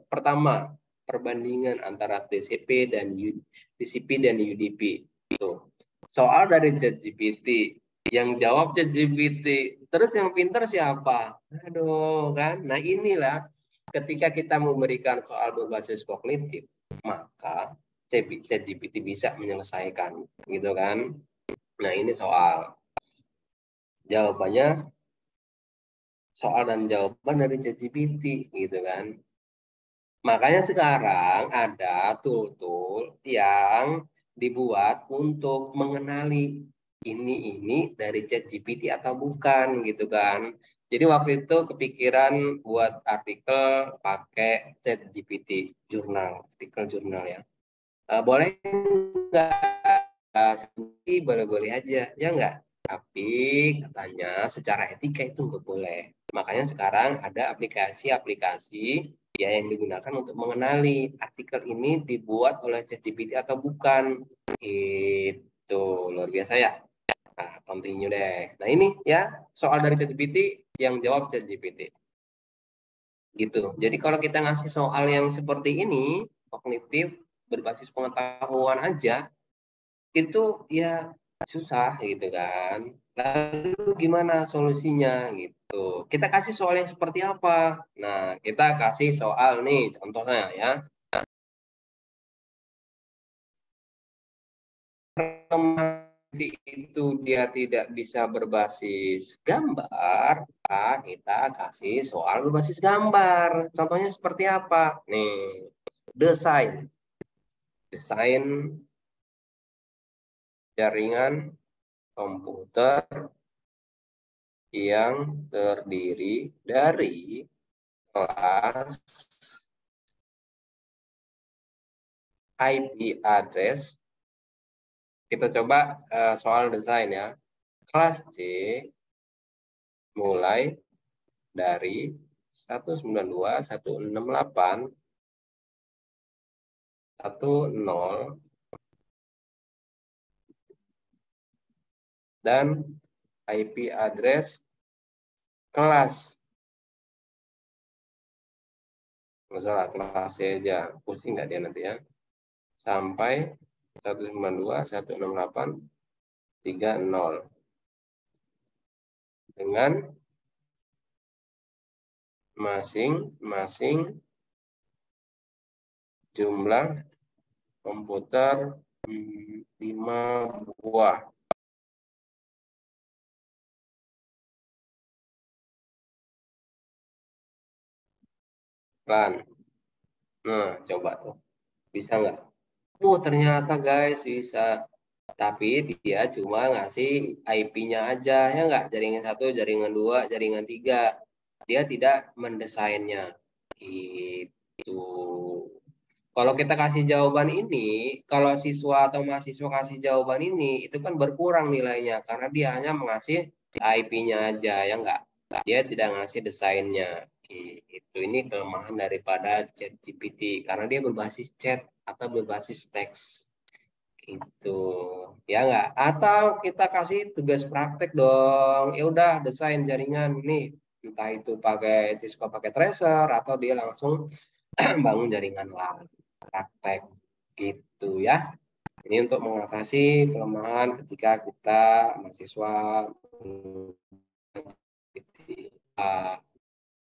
pertama, perbandingan antara TCP dan UDP. Tuh. Soal dari ChatGPT, yang jawab ChatGPT, terus yang pinter siapa? Aduh, kan? Nah, inilah ketika kita memberikan soal berbasis kognitif, maka ChatGPT bisa menyelesaikan, gitu kan? Nah, ini soal. Jawabannya soal dan jawaban dari ChatGPT, gitu kan? Makanya sekarang ada tool-tool yang dibuat untuk mengenali ini dari ChatGPT atau bukan gitu kan. Jadi waktu itu kepikiran buat artikel pakai ChatGPT artikel jurnal ya. Boleh nggak? Seperti boleh-boleh aja, ya nggak? Tapi katanya secara etika itu nggak boleh. Makanya sekarang ada aplikasi-aplikasi ya yang digunakan untuk mengenali artikel ini dibuat oleh ChatGPT atau bukan. Itu luar biasa ya. Nah, continue deh. Nah ini ya soal dari ChatGPT yang jawab ChatGPT. Gitu. Jadi kalau kita ngasih soal yang seperti ini, kognitif, berbasis pengetahuan aja, itu ya susah gitu kan. Lalu gimana solusinya gitu. Kita kasih soal yang seperti apa? Nah, kita kasih soal nih, contohnya ya. Itu dia tidak bisa berbasis gambar, kita kasih soal berbasis gambar. Contohnya seperti apa? Nih, desain jaringan komputer yang terdiri dari kelas IP address. Kita coba soal desain ya. Kelas C mulai dari 192.168.10 dan IP address kelas. Nggak salah, kelas C aja. Pusing nggak dia nanti ya. Sampai 192.168.30 dengan masing-masing jumlah komputer 5 buah. Plan. Nah, coba tuh. Bisa nggak? Ternyata guys bisa. Tapi dia cuma ngasih IP-nya aja, ya nggak? Jaringan 1, jaringan 2, jaringan 3. Dia tidak mendesainnya. Gitu. Kalau kita kasih jawaban ini, kalau siswa atau mahasiswa kasih jawaban ini, itu kan berkurang nilainya. Karena dia hanya mengasih IP-nya aja, ya nggak? Dia tidak ngasih desainnya. Itu ini kelemahan daripada ChatGPT. Karena dia berbasis chat atau berbasis teks. Itu ya nggak, atau kita kasih tugas praktek dong, ya udah desain jaringan nih, entah itu pakai Cisco pakai tracer atau dia langsung bangun jaringan LAN praktek gitu ya. Ini untuk mengatasi kelemahan ketika kita mahasiswa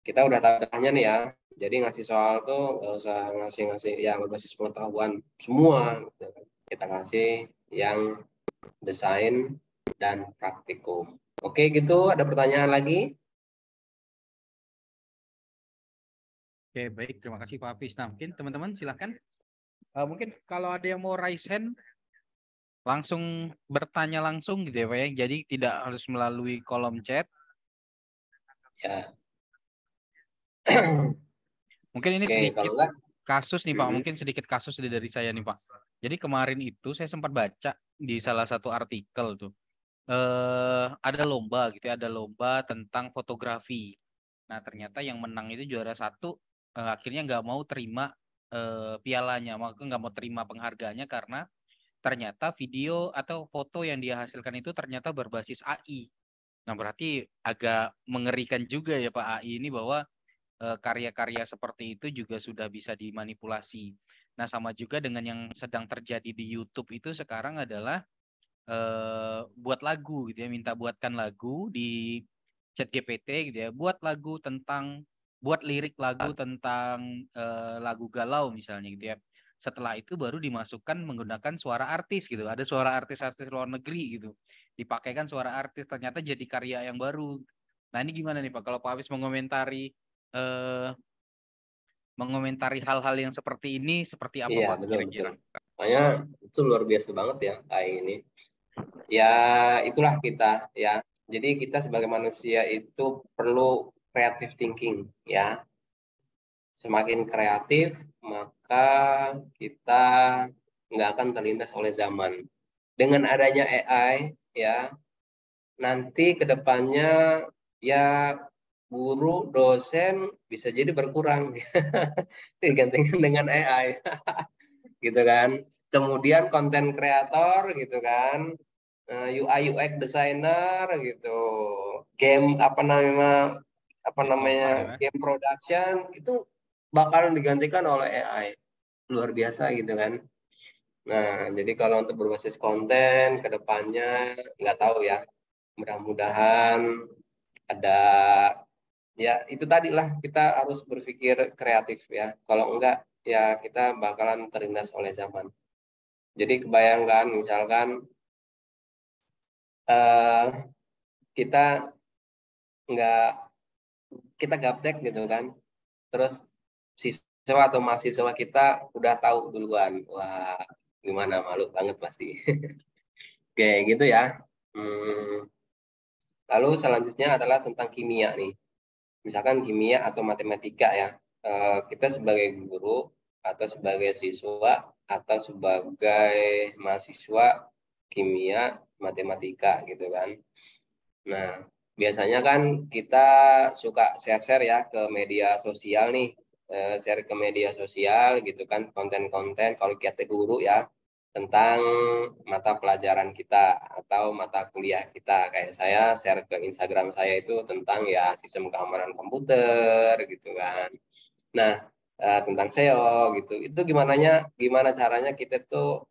kita udah tahu caranya nih ya. Jadi ngasih soal tuh nggak usah ngasih yang berbasis pengetahuan semua. Kita kasih yang desain dan praktikum. Oke gitu, ada pertanyaan lagi? Oke, baik. Terima kasih Pak Hafiz. Nah, mungkin teman-teman silahkan. Mungkin kalau ada yang mau raise hand, langsung bertanya langsung gitu ya Pak ya. Jadi tidak harus melalui kolom chat. Ya. Mungkin ini Oke, sedikit kalau enggak, kasus nih Pak. Mungkin sedikit kasus dari saya nih Pak. Jadi kemarin itu saya sempat baca di salah satu artikel tuh. Ada lomba gitu ya, ada lomba tentang fotografi. Nah, ternyata yang menang itu juara 1 akhirnya nggak mau terima pialanya, maka nggak mau terima penghargaannya karena ternyata video atau foto yang dia hasilkan itu ternyata berbasis AI. Nah, berarti agak mengerikan juga ya Pak AI ini bahwa karya-karya seperti itu juga sudah bisa dimanipulasi. Nah, sama juga dengan yang sedang terjadi di YouTube itu sekarang adalah buat lagu gitu ya, minta buatkan lagu di ChatGPT gitu ya, buat lirik lagu tentang lagu galau misalnya gitu ya. Setelah itu baru dimasukkan menggunakan suara artis gitu. Ada suara artis-artis luar negeri gitu. Dipakaikan suara artis, ternyata jadi karya yang baru. Nah, ini gimana nih Pak kalau Pak Hafiz eh mengomentari hal-hal yang seperti ini seperti apa iya Pak betul betul. kira-kira? Makanya itu luar biasa banget ya AI ini. Ya, itulah kita ya. Jadi kita sebagai manusia itu perlu creative thinking ya. Semakin kreatif, maka kita nggak akan terlindas oleh zaman. Dengan adanya AI ya, nanti ke depannya ya guru, dosen bisa jadi berkurang digantikan dengan AI gitu kan. Kemudian konten kreator gitu kan, UI UX designer gitu, game Developer ya. game production itu bakalan digantikan oleh AI, luar biasa gitu kan. Nah, jadi kalau untuk berbasis konten ke depannya nggak tahu ya, mudah-mudahan ada ya itu tadi lah, kita harus berpikir kreatif ya. Kalau enggak ya kita bakalan terlindas oleh zaman. Jadi kebayangkan misalkan eh, kita nggak kita gaptek gitu kan, terus siswa atau mahasiswa kita udah tahu duluan, wah gimana, malu banget pasti. Oke gitu ya. Lalu selanjutnya adalah tentang kimia nih, misalkan kimia atau matematika ya. Kita sebagai guru atau sebagai siswa atau sebagai mahasiswa kimia matematika gitu kan. Nah, biasanya kan kita suka share-share ya ke media sosial nih, share ke media sosial gitu kan, konten-konten kalau kita guru ya, tentang mata pelajaran kita atau mata kuliah kita. Kayak saya share ke Instagram saya itu tentang ya sistem keamanan komputer gitu kan. Nah, tentang SEO gitu. Itu gimana caranya kita tuh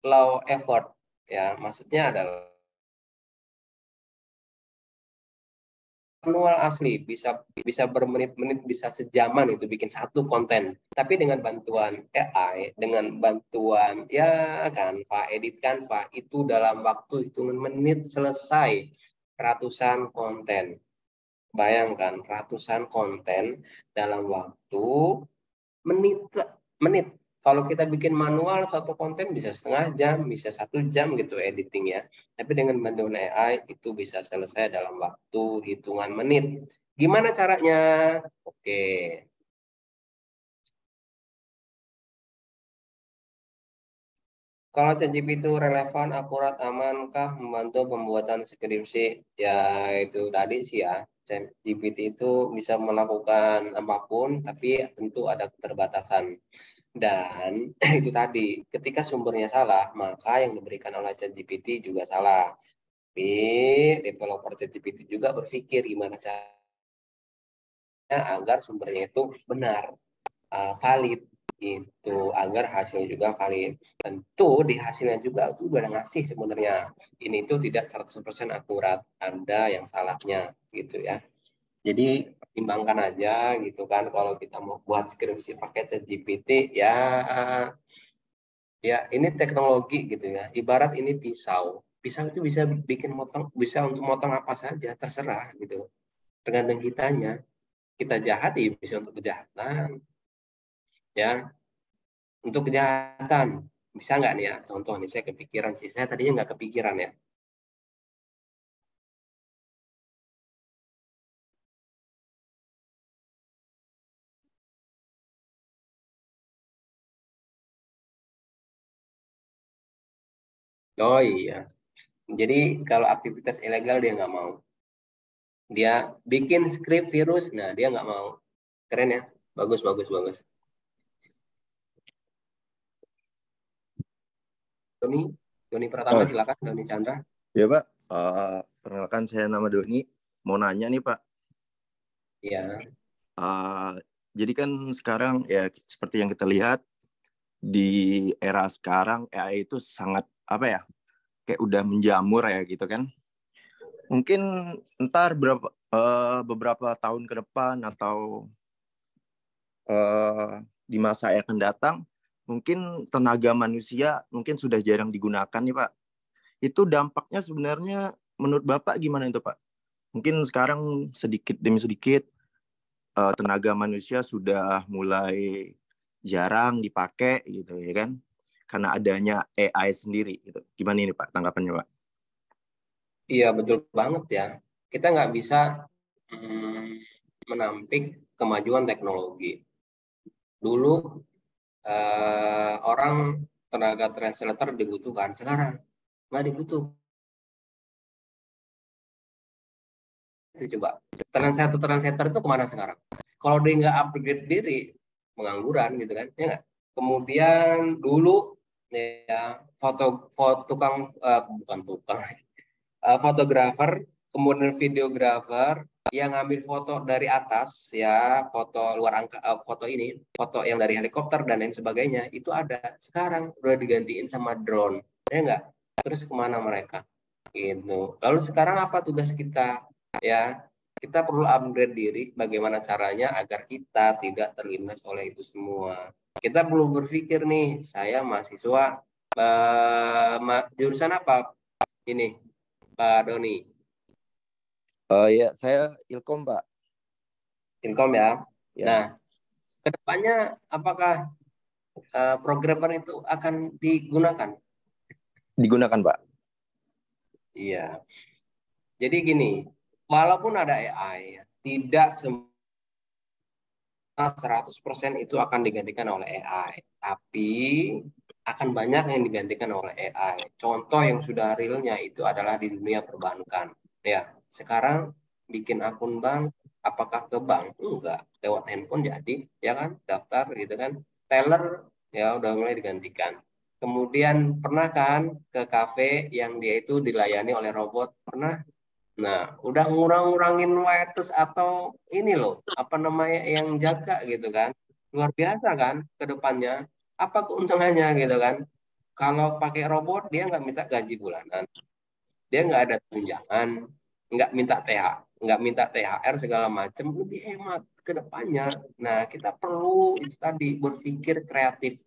low effort ya. Maksudnya adalah manual asli, bisa bisa bermenit-menit, bisa sejaman itu bikin satu konten. Tapi dengan bantuan AI, dengan bantuan ya Canva, edit Canva, itu dalam waktu hitungan menit selesai ratusan konten. Bayangkan ratusan konten dalam waktu menit menit. Kalau kita bikin manual satu konten bisa setengah jam, bisa 1 jam gitu editingnya. Tapi dengan bantuan AI itu bisa selesai dalam waktu hitungan menit. Gimana caranya? Oke. Kalau ChatGPT itu relevan, akurat, amankah membantu pembuatan skripsi? Ya itu tadi sih ya. ChatGPT itu bisa melakukan apapun, tapi tentu ada keterbatasan. Dan itu tadi, ketika sumbernya salah, maka yang diberikan oleh ChatGPT juga salah. Tapi developer ChatGPT juga berpikir gimana caranya agar sumbernya itu benar, valid, itu agar hasilnya juga valid. Tentu di hasilnya juga itu udah ngasih sebenarnya. Ini itu tidak 100% akurat, ada yang salahnya gitu ya. Jadi pertimbangkan aja gitu kan, kalau kita mau buat skripsi pakai ChatGPT ya. Ya, ini teknologi gitu ya. Ibarat ini pisau. Pisau itu bisa bikin motong, bisa untuk motong apa saja, terserah gitu. Tergantung kitanya. Kita jahat ya bisa untuk kejahatan, ya. Untuk kejahatan bisa nggak nih ya? Contoh nih, saya kepikiran sih. Saya tadinya nggak kepikiran ya. Oh iya. Jadi kalau aktivitas ilegal dia nggak mau. Dia bikin skrip virus, nah dia nggak mau. Keren ya. Bagus, bagus, bagus. Doni, Doni Pratama Oh, silakan, Doni Chandra. ya Pak. Perkenalkan saya nama Doni. Mau nanya nih Pak. Ya, Uh, jadi kan sekarang ya seperti yang kita lihat di era sekarang AI itu sangat apa ya, kayak udah menjamur ya gitu kan. Mungkin ntar beberapa tahun ke depan atau di masa yang akan datang, mungkin tenaga manusia mungkin sudah jarang digunakan nih Pak. Itu dampaknya sebenarnya menurut Bapak gimana itu Pak? Mungkin sekarang sedikit demi sedikit tenaga manusia sudah mulai jarang dipakai gitu ya kan. karena adanya AI sendiri gitu. Gimana ini Pak tanggapannya Pak? Iya, betul banget ya. Kita nggak bisa menampik kemajuan teknologi. Dulu orang tenaga translator dibutuhkan, sekarang nggak dibutuhkan. Itu coba translator itu kemana sekarang? Kalau dia nggak upgrade diri, pengangguran gitu kan, ya nggak? Kemudian dulu ya tukang bukan tukang fotografer, kemudian videografer yang ngambil foto dari atas ya, foto luar angka, foto yang dari helikopter dan lain sebagainya, itu ada. Sekarang udah digantiin sama drone, ya enggak? Terus kemana mereka? Gitu. Lalu sekarang apa tugas kita? Ya, kita perlu upgrade diri bagaimana caranya agar kita tidak terlindas oleh itu semua. Kita perlu berpikir nih, saya mahasiswa jurusan apa ini, Pak Doni? Ya, saya Ilkom, Pak. Ilkom ya. Ya. Nah, kedepannya apakah programmer itu akan digunakan? Digunakan, Pak. Iya. Jadi gini, walaupun ada AI, tidak semua 100% itu akan digantikan oleh AI. Tapi akan banyak yang digantikan oleh AI. Contoh yang sudah realnya itu adalah di dunia perbankan. Ya, sekarang bikin akun bank, apakah ke bank? Enggak, lewat handphone jadi, ya kan, daftar gitu kan. Teller ya udah mulai digantikan. Kemudian pernah kan ke kafe yang dia itu dilayani oleh robot? Pernah? Nah, udah ngurang-ngurangin waiters atau ini loh, apa namanya yang jaga gitu kan. Luar biasa kan ke depannya. Apa keuntungannya gitu kan. Kalau pakai robot dia nggak minta gaji bulanan. Dia nggak ada tunjangan, nggak minta nggak minta THR segala macam, lebih hemat ke depannya. Nah, kita perlu itu tadi berpikir creative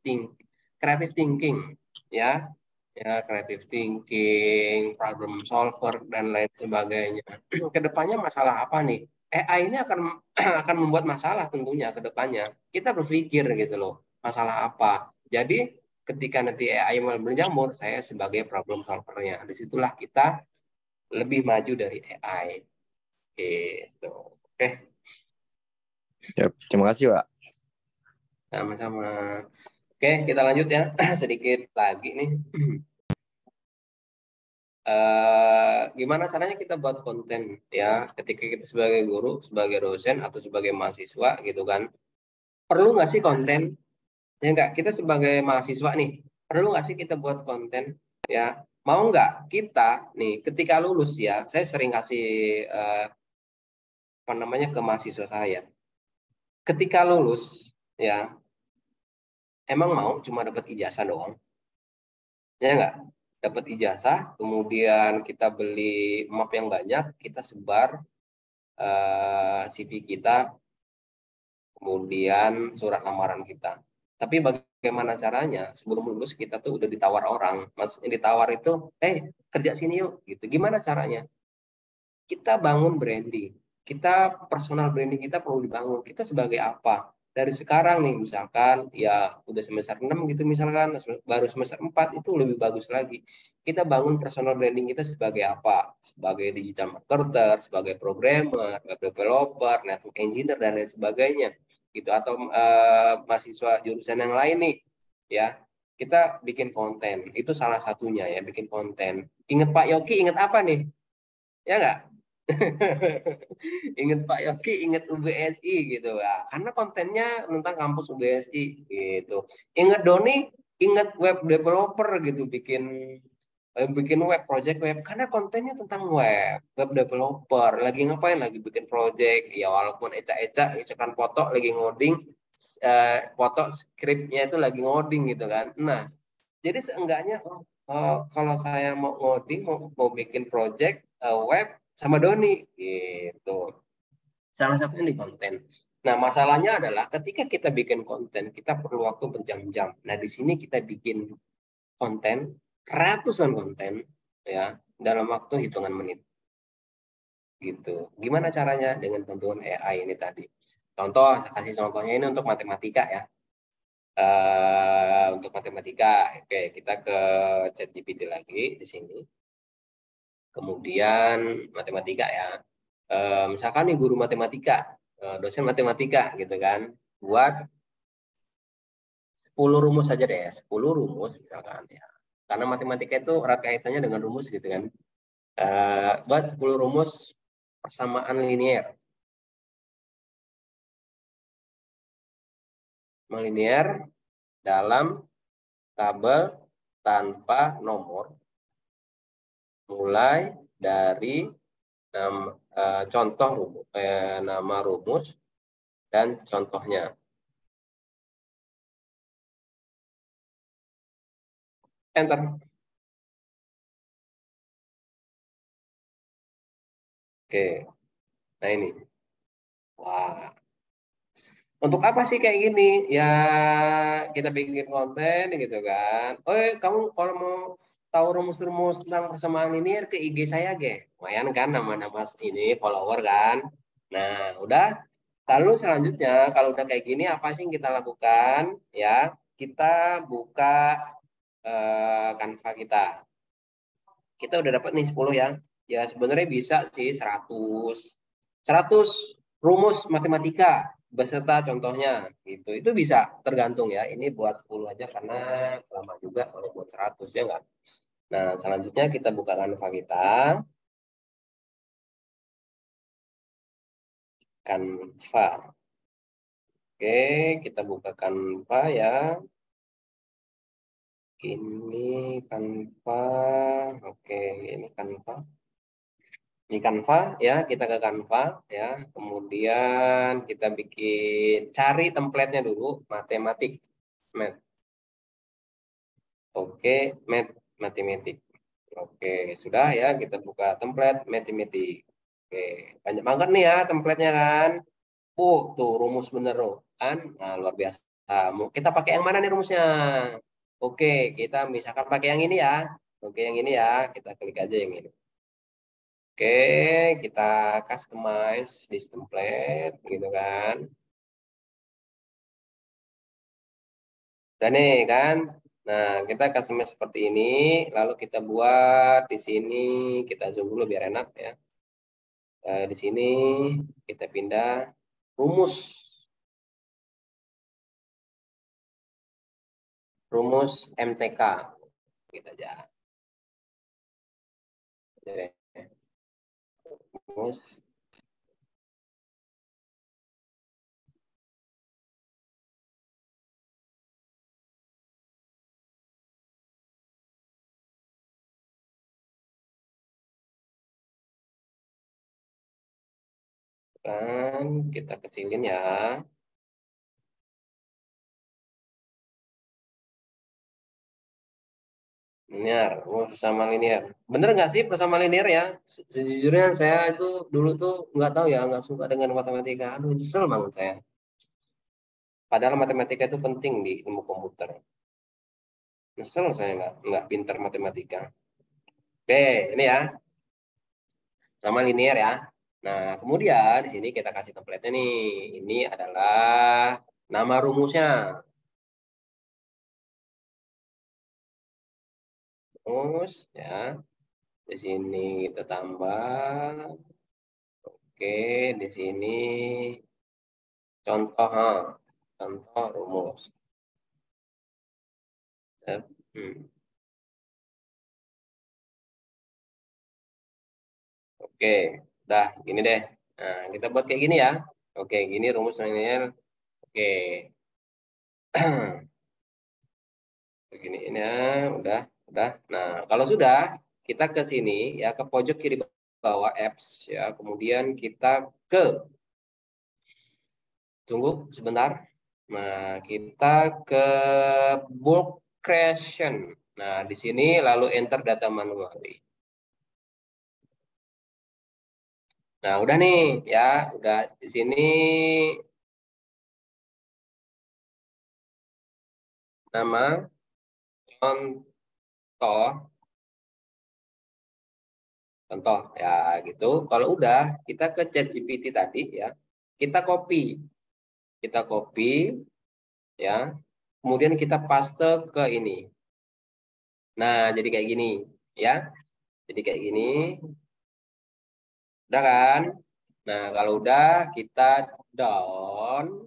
thinking ya. Ya, creative thinking, problem solver dan lain sebagainya. Kedepannya masalah apa nih? AI ini akan akan membuat masalah tentunya ke depannya. Kita berpikir gitu loh, masalah apa. Jadi ketika nanti AI mulai berjamur, saya sebagai problem solvernya. Disitulah kita lebih maju dari AI. Gitu. Oke, Ya, terima kasih, Pak. sama-sama. Oke, kita lanjut ya. Sedikit lagi nih. Gimana caranya kita buat konten ya ketika kita sebagai guru, sebagai dosen atau sebagai mahasiswa gitu kan, perlu nggak sih konten ya? Nggak, kita sebagai mahasiswa nih perlu nggak sih kita buat konten ya? Mau nggak kita nih ketika lulus ya, saya sering kasih apa namanya ke mahasiswa saya, ketika lulus ya, emang mau cuma dapat ijazah doang ya? Nggak, dapat ijazah kemudian kita beli map yang banyak, kita sebar CV kita, kemudian surat lamaran kita. Tapi bagaimana caranya sebelum lulus kita tuh udah ditawar orang, maksudnya ditawar itu, kerja sini yuk, gitu. Gimana caranya? Kita bangun branding, kita personal branding kita perlu dibangun. Kita sebagai apa? Dari sekarang nih, misalkan ya udah semester 6 gitu misalkan, baru semester 4 itu lebih bagus lagi. Kita bangun personal branding kita sebagai apa? Sebagai digital marketer, sebagai programmer, web developer, network engineer dan lain sebagainya. Gitu, atau mahasiswa jurusan yang lain nih, ya. Kita bikin konten, itu salah satunya ya, bikin konten. Ingat Pak Yoki, ingat apa nih? Ya nggak? Ingat Pak Yoki, ingat UBSI gitu ya. Karena kontennya tentang kampus UBSI gitu. Ingat Doni, ingat web developer gitu, bikin web, project web, karena kontennya tentang web developer. Lagi ngapain? Lagi bikin project. Ya walaupun eca-ecakan foto lagi ngoding, foto skripnya itu lagi ngoding gitu kan. Nah, jadi seenggaknya kalau saya mau ngoding, mau bikin project web sama Doni gitu. Salah satunya di konten. Nah, masalahnya adalah ketika kita bikin konten, kita perlu waktu berjam-jam. Nah, di sini kita bikin konten, ratusan konten ya dalam waktu hitungan menit. Gitu. Gimana caranya? Dengan bantuan AI ini tadi. Kasih contohnya ini untuk matematika ya. Untuk matematika, oke, kita ke ChatGPT lagi di sini. Kemudian matematika ya. Misalkan nih guru matematika, dosen matematika gitu kan, buat 10 rumus saja deh, 10 rumus misalkan ya. Karena matematika itu erat kaitannya dengan rumus gitu kan. Buat 10 rumus persamaan linear. Linear dalam tabel tanpa nomor, mulai dari contoh rumus, nama rumus dan contohnya. Enter. Oke, nah ini. Wah, untuk apa sih kayak gini? Ya kita bikin konten gitu kan. Kamu kalau mau tahu rumus-rumus tentang persamaan linear ke IG saya, lumayan kan nama-nama ini follower kan. Nah, udah. Lalu selanjutnya kalau udah kayak gini apa sih yang kita lakukan? Ya, kita buka Canva kita. Kita udah dapat nih 10 ya. Ya sebenarnya bisa sih 100 rumus matematika beserta contohnya gitu. Itu bisa tergantung ya. Ini buat 10 aja karena lama juga kalau buat 100 ya enggak. Nah, selanjutnya kita buka Canva kita. Canva. Oke, kita buka Canva ya. Ini Canva. Oke, ini Canva. Ini Canva ya, kita ke Canva ya. Kemudian kita bikin cari template-nya dulu, matematik. Math. Oke, matematik. Oke, sudah ya, kita buka template matematik. Oke, banyak banget nih ya template-nya kan. Tuh rumus bener loh kan. Nah, luar biasa. Kita pakai yang mana nih rumusnya? Oke, kita misalkan pakai yang ini ya. Oke, yang ini ya. Kita klik aja yang ini. Oke, kita customize this template gitu kan. Dan nih kan. Nah, kita customize seperti ini, lalu kita buat di sini, kita zoom dulu biar enak ya. Di sini kita pindah rumus. Rumus MTK. Kita aja. Rumus kan kita kecilin ya. Linear, bersama linear. Bener nggak sih bersama linear ya? Sejujurnya saya itu dulu tuh nggak tahu ya, nggak suka dengan matematika. Aduh, nyesel banget saya. Padahal matematika itu penting di ilmu komputer. Nyesel saya nggak pinter matematika. Oke, ini ya, sama linear ya. Nah, kemudian di sini kita kasih template-nya nih. Ini adalah nama rumusnya. Rumus ya. Di sini kita tambah. Oke, di sini contoh rumus. Oke, dah gini deh. Nah, kita buat kayak gini ya. Oke, gini rumus linear. Oke. Begini ini ya, udah. Nah, kalau sudah, kita ke sini ya, ke pojok kiri bawah apps ya. Kemudian kita ke tunggu sebentar. Nah, kita ke bulk creation. Nah, di sini lalu enter data manually. Nah, udah nih ya, udah di sini nama contoh ya gitu. Kalau udah kita ke ChatGPT tadi ya, kita copy ya. kemudian kita paste ke ini. Nah, jadi kayak gini, ya. Jadi kayak gini. Udah kan? Nah, kalau udah kita down.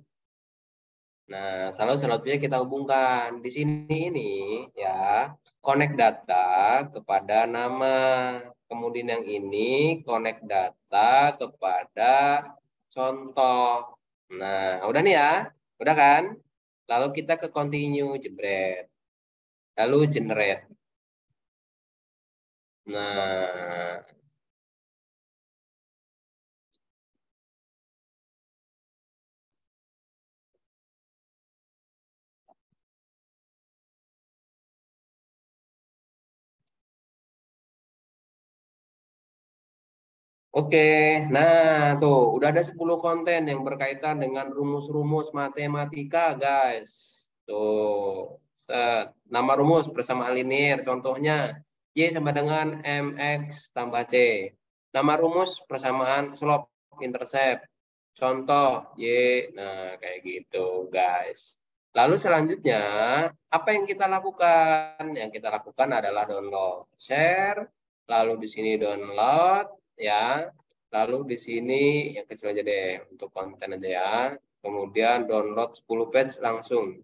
Nah, selanjutnya kita hubungkan. Di sini ini ya, connect data kepada nama. Kemudian yang ini connect data kepada contoh. Nah, udah nih ya. Udah kan? Lalu kita ke continue, jebret. Lalu generate. Nah, oke, nah tuh udah ada 10 konten yang berkaitan dengan rumus-rumus matematika, guys. Tuh, set. Nama rumus bersama linear, contohnya Y sama dengan MX tambah C. Nama rumus persamaan slope intercept, contoh Y, nah kayak gitu, guys. Lalu selanjutnya, apa yang kita lakukan? Yang kita lakukan adalah download, share, lalu di sini download, ya. Lalu di sini yang kecil aja deh untuk konten aja ya. Kemudian download 10 batch langsung.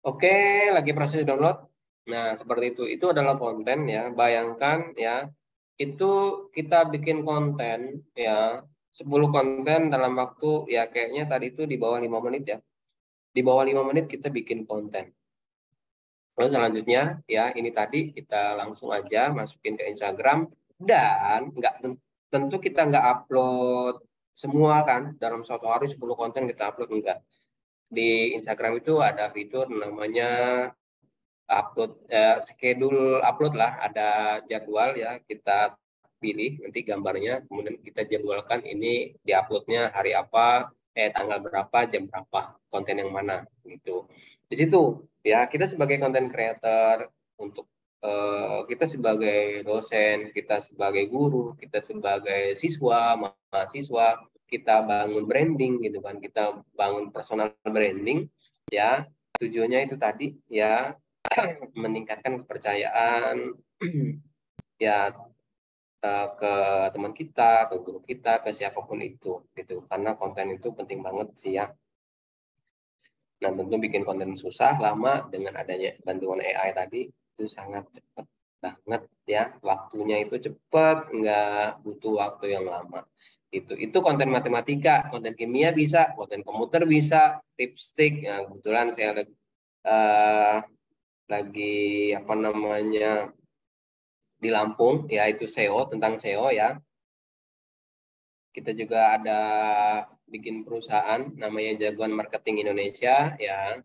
Oke, lagi proses download. Nah, seperti itu. Itu adalah konten ya. Bayangkan ya, itu kita bikin konten ya, 10 konten dalam waktu ya kayaknya tadi itu di bawah 5 menit ya. Di bawah 5 menit kita bikin konten. Lalu selanjutnya ya, ini tadi kita langsung aja masukin ke Instagram dan tentu kita nggak upload semua kan dalam satu hari 10 konten kita upload, enggak. Di Instagram itu ada fitur namanya upload schedule upload lah, ada jadwal ya, kita pilih nanti gambarnya, kemudian kita jadwalkan ini diuploadnya hari apa, tanggal berapa, jam berapa, konten yang mana gitu. Di situ ya kita sebagai content creator, untuk kita sebagai dosen, kita sebagai guru, kita sebagai siswa, mahasiswa, kita bangun branding gitu kan, kita bangun personal branding ya, tujuannya itu tadi ya, meningkatkan kepercayaan ya ke teman kita, ke guru kita, ke siapapun itu gitu. Karena konten itu penting banget sih ya. Nah, tentu bikin konten susah, lama, dengan adanya bantuan AI tadi itu sangat cepat banget ya. Waktunya itu cepat, nggak butuh waktu yang lama. Itu konten matematika, konten kimia bisa, konten komputer bisa, tipstik. Nah, kebetulan saya lagi apa namanya di Lampung, yaitu SEO, tentang SEO ya. Kita juga ada bikin perusahaan namanya Jagoan Marketing Indonesia ya.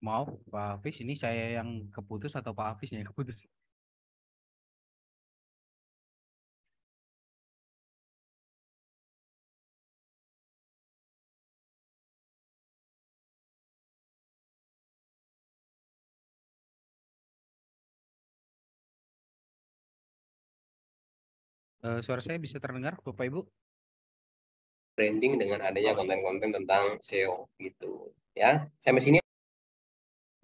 Maaf, Pak Hafiz, ini saya yang keputus atau Pak Hafiz yang keputus? Suara saya bisa terdengar, Bapak Ibu? Branding dengan adanya konten-konten tentang SEO gitu ya. Sampai sini.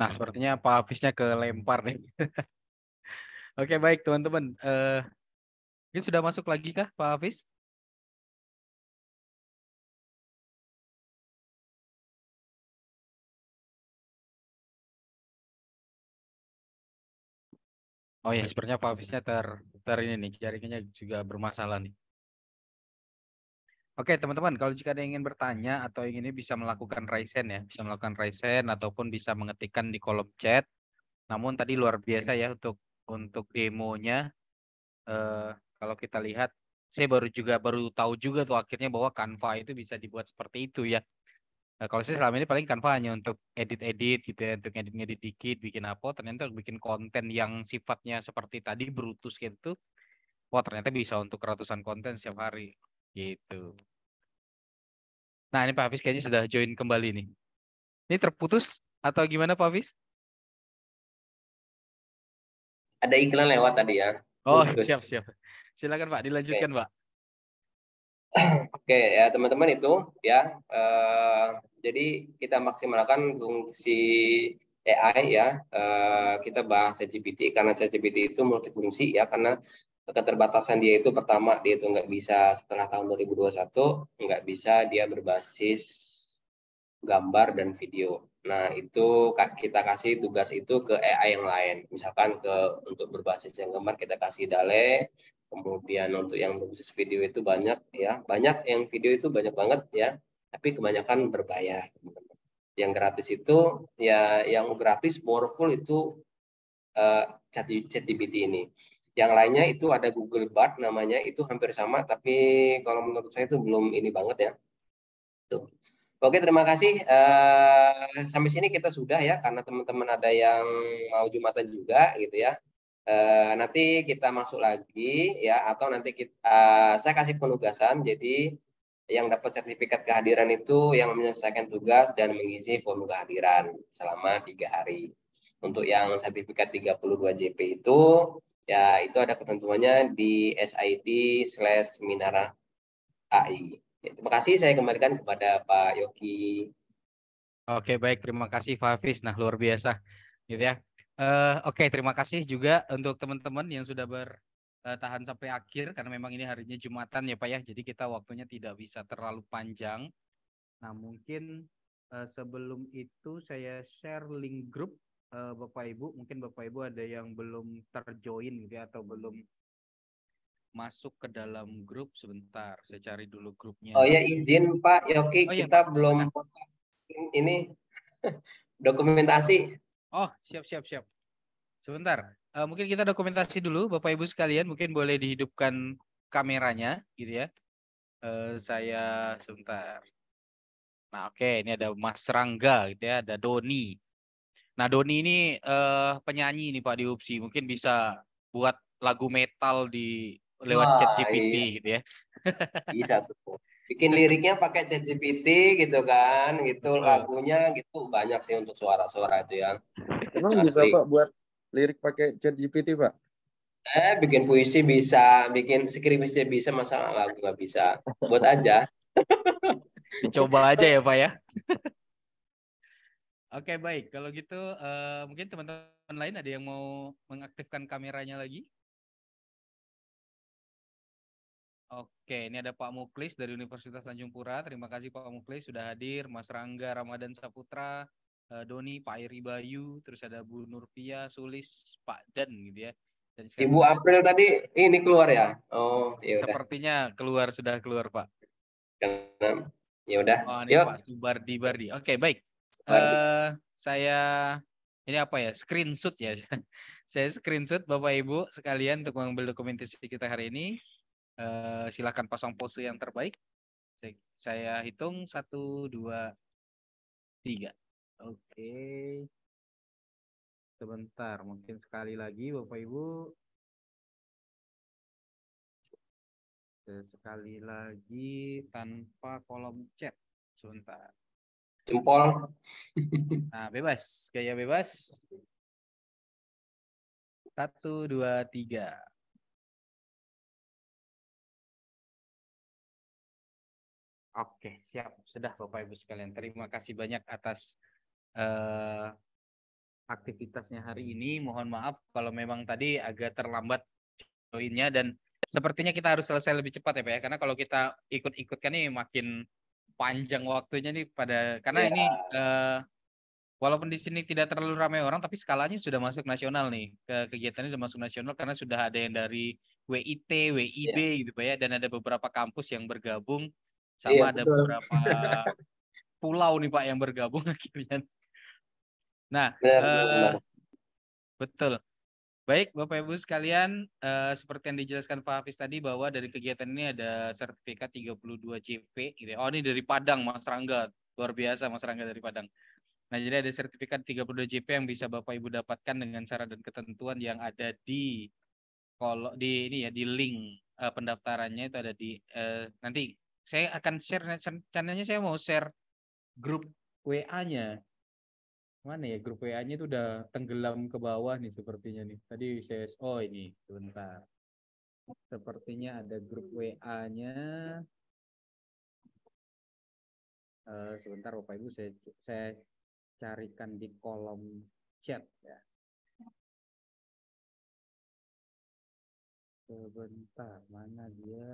Nah, sepertinya Pak Hafiznya kelempar nih. Oke, baik teman-teman. Ini sudah masuk lagi kah Pak Hafiz? Oh ya, sepertinya Pak Hafiznya ter ini nih, jaringannya juga bermasalah nih. Oke, teman-teman, kalau jika ada yang ingin bertanya atau ingin ini bisa melakukan raise hand ya, bisa melakukan raise hand ataupun bisa mengetikkan di kolom chat. Namun tadi luar biasa ya untuk demonya. Kalau kita lihat Saya baru tahu juga tuh akhirnya bahwa Canva itu bisa dibuat seperti itu ya. Nah, kalau saya selama ini paling Canva hanya untuk edit-edit gitu ya, untuk edit-edit dikit, bikin apa, ternyata untuk bikin konten yang sifatnya seperti tadi brutus gitu, wah ternyata bisa untuk ratusan konten setiap hari gitu. Nah ini Pak Hafiz kayaknya sudah join kembali nih. Ini terputus atau gimana Pak Hafiz? Ada iklan lewat tadi ya. Oh Putus. siap. Silakan Pak, dilanjutkan Pak. Oke ya teman-teman itu ya. Jadi kita maksimalkan fungsi AI ya. Kita bahas ChatGPT karena ChatGPT itu multifungsi ya, karena keterbatasan dia itu pertama dia itu nggak bisa setelah tahun 2021 nggak bisa dia berbasis gambar dan video. Nah, itu kita kasih tugas itu ke AI yang lain. Misalkan untuk berbasis yang gambar kita kasih DALL-E, kemudian untuk yang berbasis video itu banyak ya. Banyak yang video itu banyak banget ya, tapi kebanyakan berbayar. Yang gratis itu ya, yang gratis powerful itu ChatGPT ini. Yang lainnya itu ada Google Bard namanya, itu hampir sama, tapi kalau menurut saya itu belum ini banget ya. Tuh. Oke, terima kasih. Sampai sini kita sudah ya, karena teman-teman ada yang mau Jumatan juga gitu ya. Nanti kita masuk lagi ya, atau nanti saya kasih penugasan. Jadi yang dapat sertifikat kehadiran itu yang menyelesaikan tugas dan mengisi form kehadiran selama 3 hari. Untuk yang sertifikat 32 JP itu, ya itu ada ketentuannya di SID/Minara AI. Terima kasih, saya kembalikan kepada Pak Yogi. Oke, baik. Terima kasih Pak Hafiz. Nah, luar biasa. Gitu ya. Oke, terima kasih juga untuk teman-teman yang sudah bertahan sampai akhir, karena memang ini harinya Jumatan ya Pak ya. Jadi kita waktunya tidak bisa terlalu panjang. Nah, mungkin sebelum itu saya share link grup Bapak Ibu. Mungkin Bapak Ibu ada yang belum terjoin gitu ya, atau belum masuk ke dalam grup. Sebentar, saya cari dulu grupnya. Oh ya, izin Pak Yogi, Oh, iya, kita Pak. belum ini dokumentasi. Oh, siap. Sebentar, mungkin kita dokumentasi dulu, Bapak Ibu sekalian. Mungkin boleh dihidupkan kameranya, gitu ya. Saya sebentar. Nah, oke, ini ada Mas Rangga, gitu ya. Ada Doni. Nah, Doni ini penyanyi nih Pak di UPSI. Mungkin bisa buat lagu metal lewat ChatGPT, Iya, gitu ya. bisa tuh. Bikin liriknya pakai ChatGPT gitu kan, gitu Betul. lagunya gitu, banyak sih untuk suara-suara itu ya. Emang bisa Asli. Pak buat lirik pakai ChatGPT Pak? Bikin puisi bisa, bikin skripsi bisa, masalah lagu nggak bisa. Buat aja. Dicoba aja ya Pak ya. Oke, baik. Kalau gitu mungkin teman-teman lain ada yang mau mengaktifkan kameranya lagi? Oke, ini ada Pak Muklis dari Universitas Tanjung Pura. Terima kasih Pak Muklis sudah hadir. Mas Rangga Ramadan Saputra, Doni, Pak Iri Bayu, terus ada Bu Nurpia, Sulis, Pak Dan gitu ya. Dan Ibu April tadi ini keluar ya? Oh, ya udah. sepertinya sudah keluar Pak. Ya udah. Oh, ini Yuk. Pak Subardi. Oke, baik. Saya ini apa ya? Screenshot ya. Saya screenshot Bapak Ibu sekalian untuk mengambil dokumentasi kita hari ini. Silakan pasang pose yang terbaik. Saya hitung 1, 2, 3. Oke. Sebentar, mungkin sekali lagi Bapak Ibu. Sekali lagi tanpa kolom chat. Sebentar. Jempol. Nah, bebas. Gaya bebas. 1, 2, 3. Oke, siap. Sudah Bapak Ibu sekalian. Terima kasih banyak atas aktivitasnya hari ini. Mohon maaf kalau memang tadi agak terlambat joinnya, dan sepertinya kita harus selesai lebih cepat ya Pak ya. Karena kalau kita ikut-ikutkan nih makin panjang waktunya nih karena ini walaupun di sini tidak terlalu ramai orang, tapi skalanya sudah masuk nasional nih. Kegiatannya sudah masuk nasional karena sudah ada yang dari WIT, WIB gitu Pak ya, dan ada beberapa kampus yang bergabung. Sama ada beberapa pulau nih Pak yang bergabung akhirnya. Nah, benar. betul. Baik, Bapak Ibu sekalian, seperti yang dijelaskan Pak Hafiz tadi bahwa dari kegiatan ini ada sertifikat 32 JP gitu ya. Oh, ini dari Padang, Mas Rangga. Luar biasa Mas Rangga dari Padang. Nah, jadi ada sertifikat 32 JP yang bisa Bapak Ibu dapatkan dengan syarat dan ketentuan yang ada di ini ya, di link pendaftarannya itu ada di nanti saya akan share channelnya, saya mau share grup WA-nya. Mana ya grup WA-nya itu udah tenggelam ke bawah nih sepertinya nih. Tadi saya ini sebentar. Sepertinya ada grup WA-nya. Sebentar Bapak Ibu, saya carikan di kolom chat ya. Sebentar, mana dia?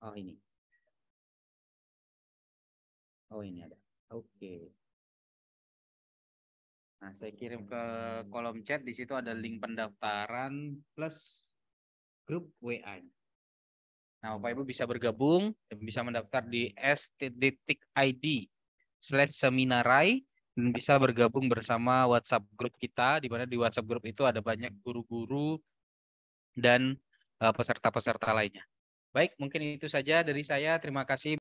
Oh ini. Oh ini ada. Oke. Nah, saya kirim ke kolom chat, di situ ada link pendaftaran plus grup WA. Nah, Bapak Ibu bisa bergabung dan bisa mendaftar di st.id/seminarai dan bisa bergabung bersama WhatsApp grup kita, di mana di WhatsApp grup itu ada banyak guru-guru dan peserta-peserta lainnya. Baik, mungkin itu saja dari saya. Terima kasih.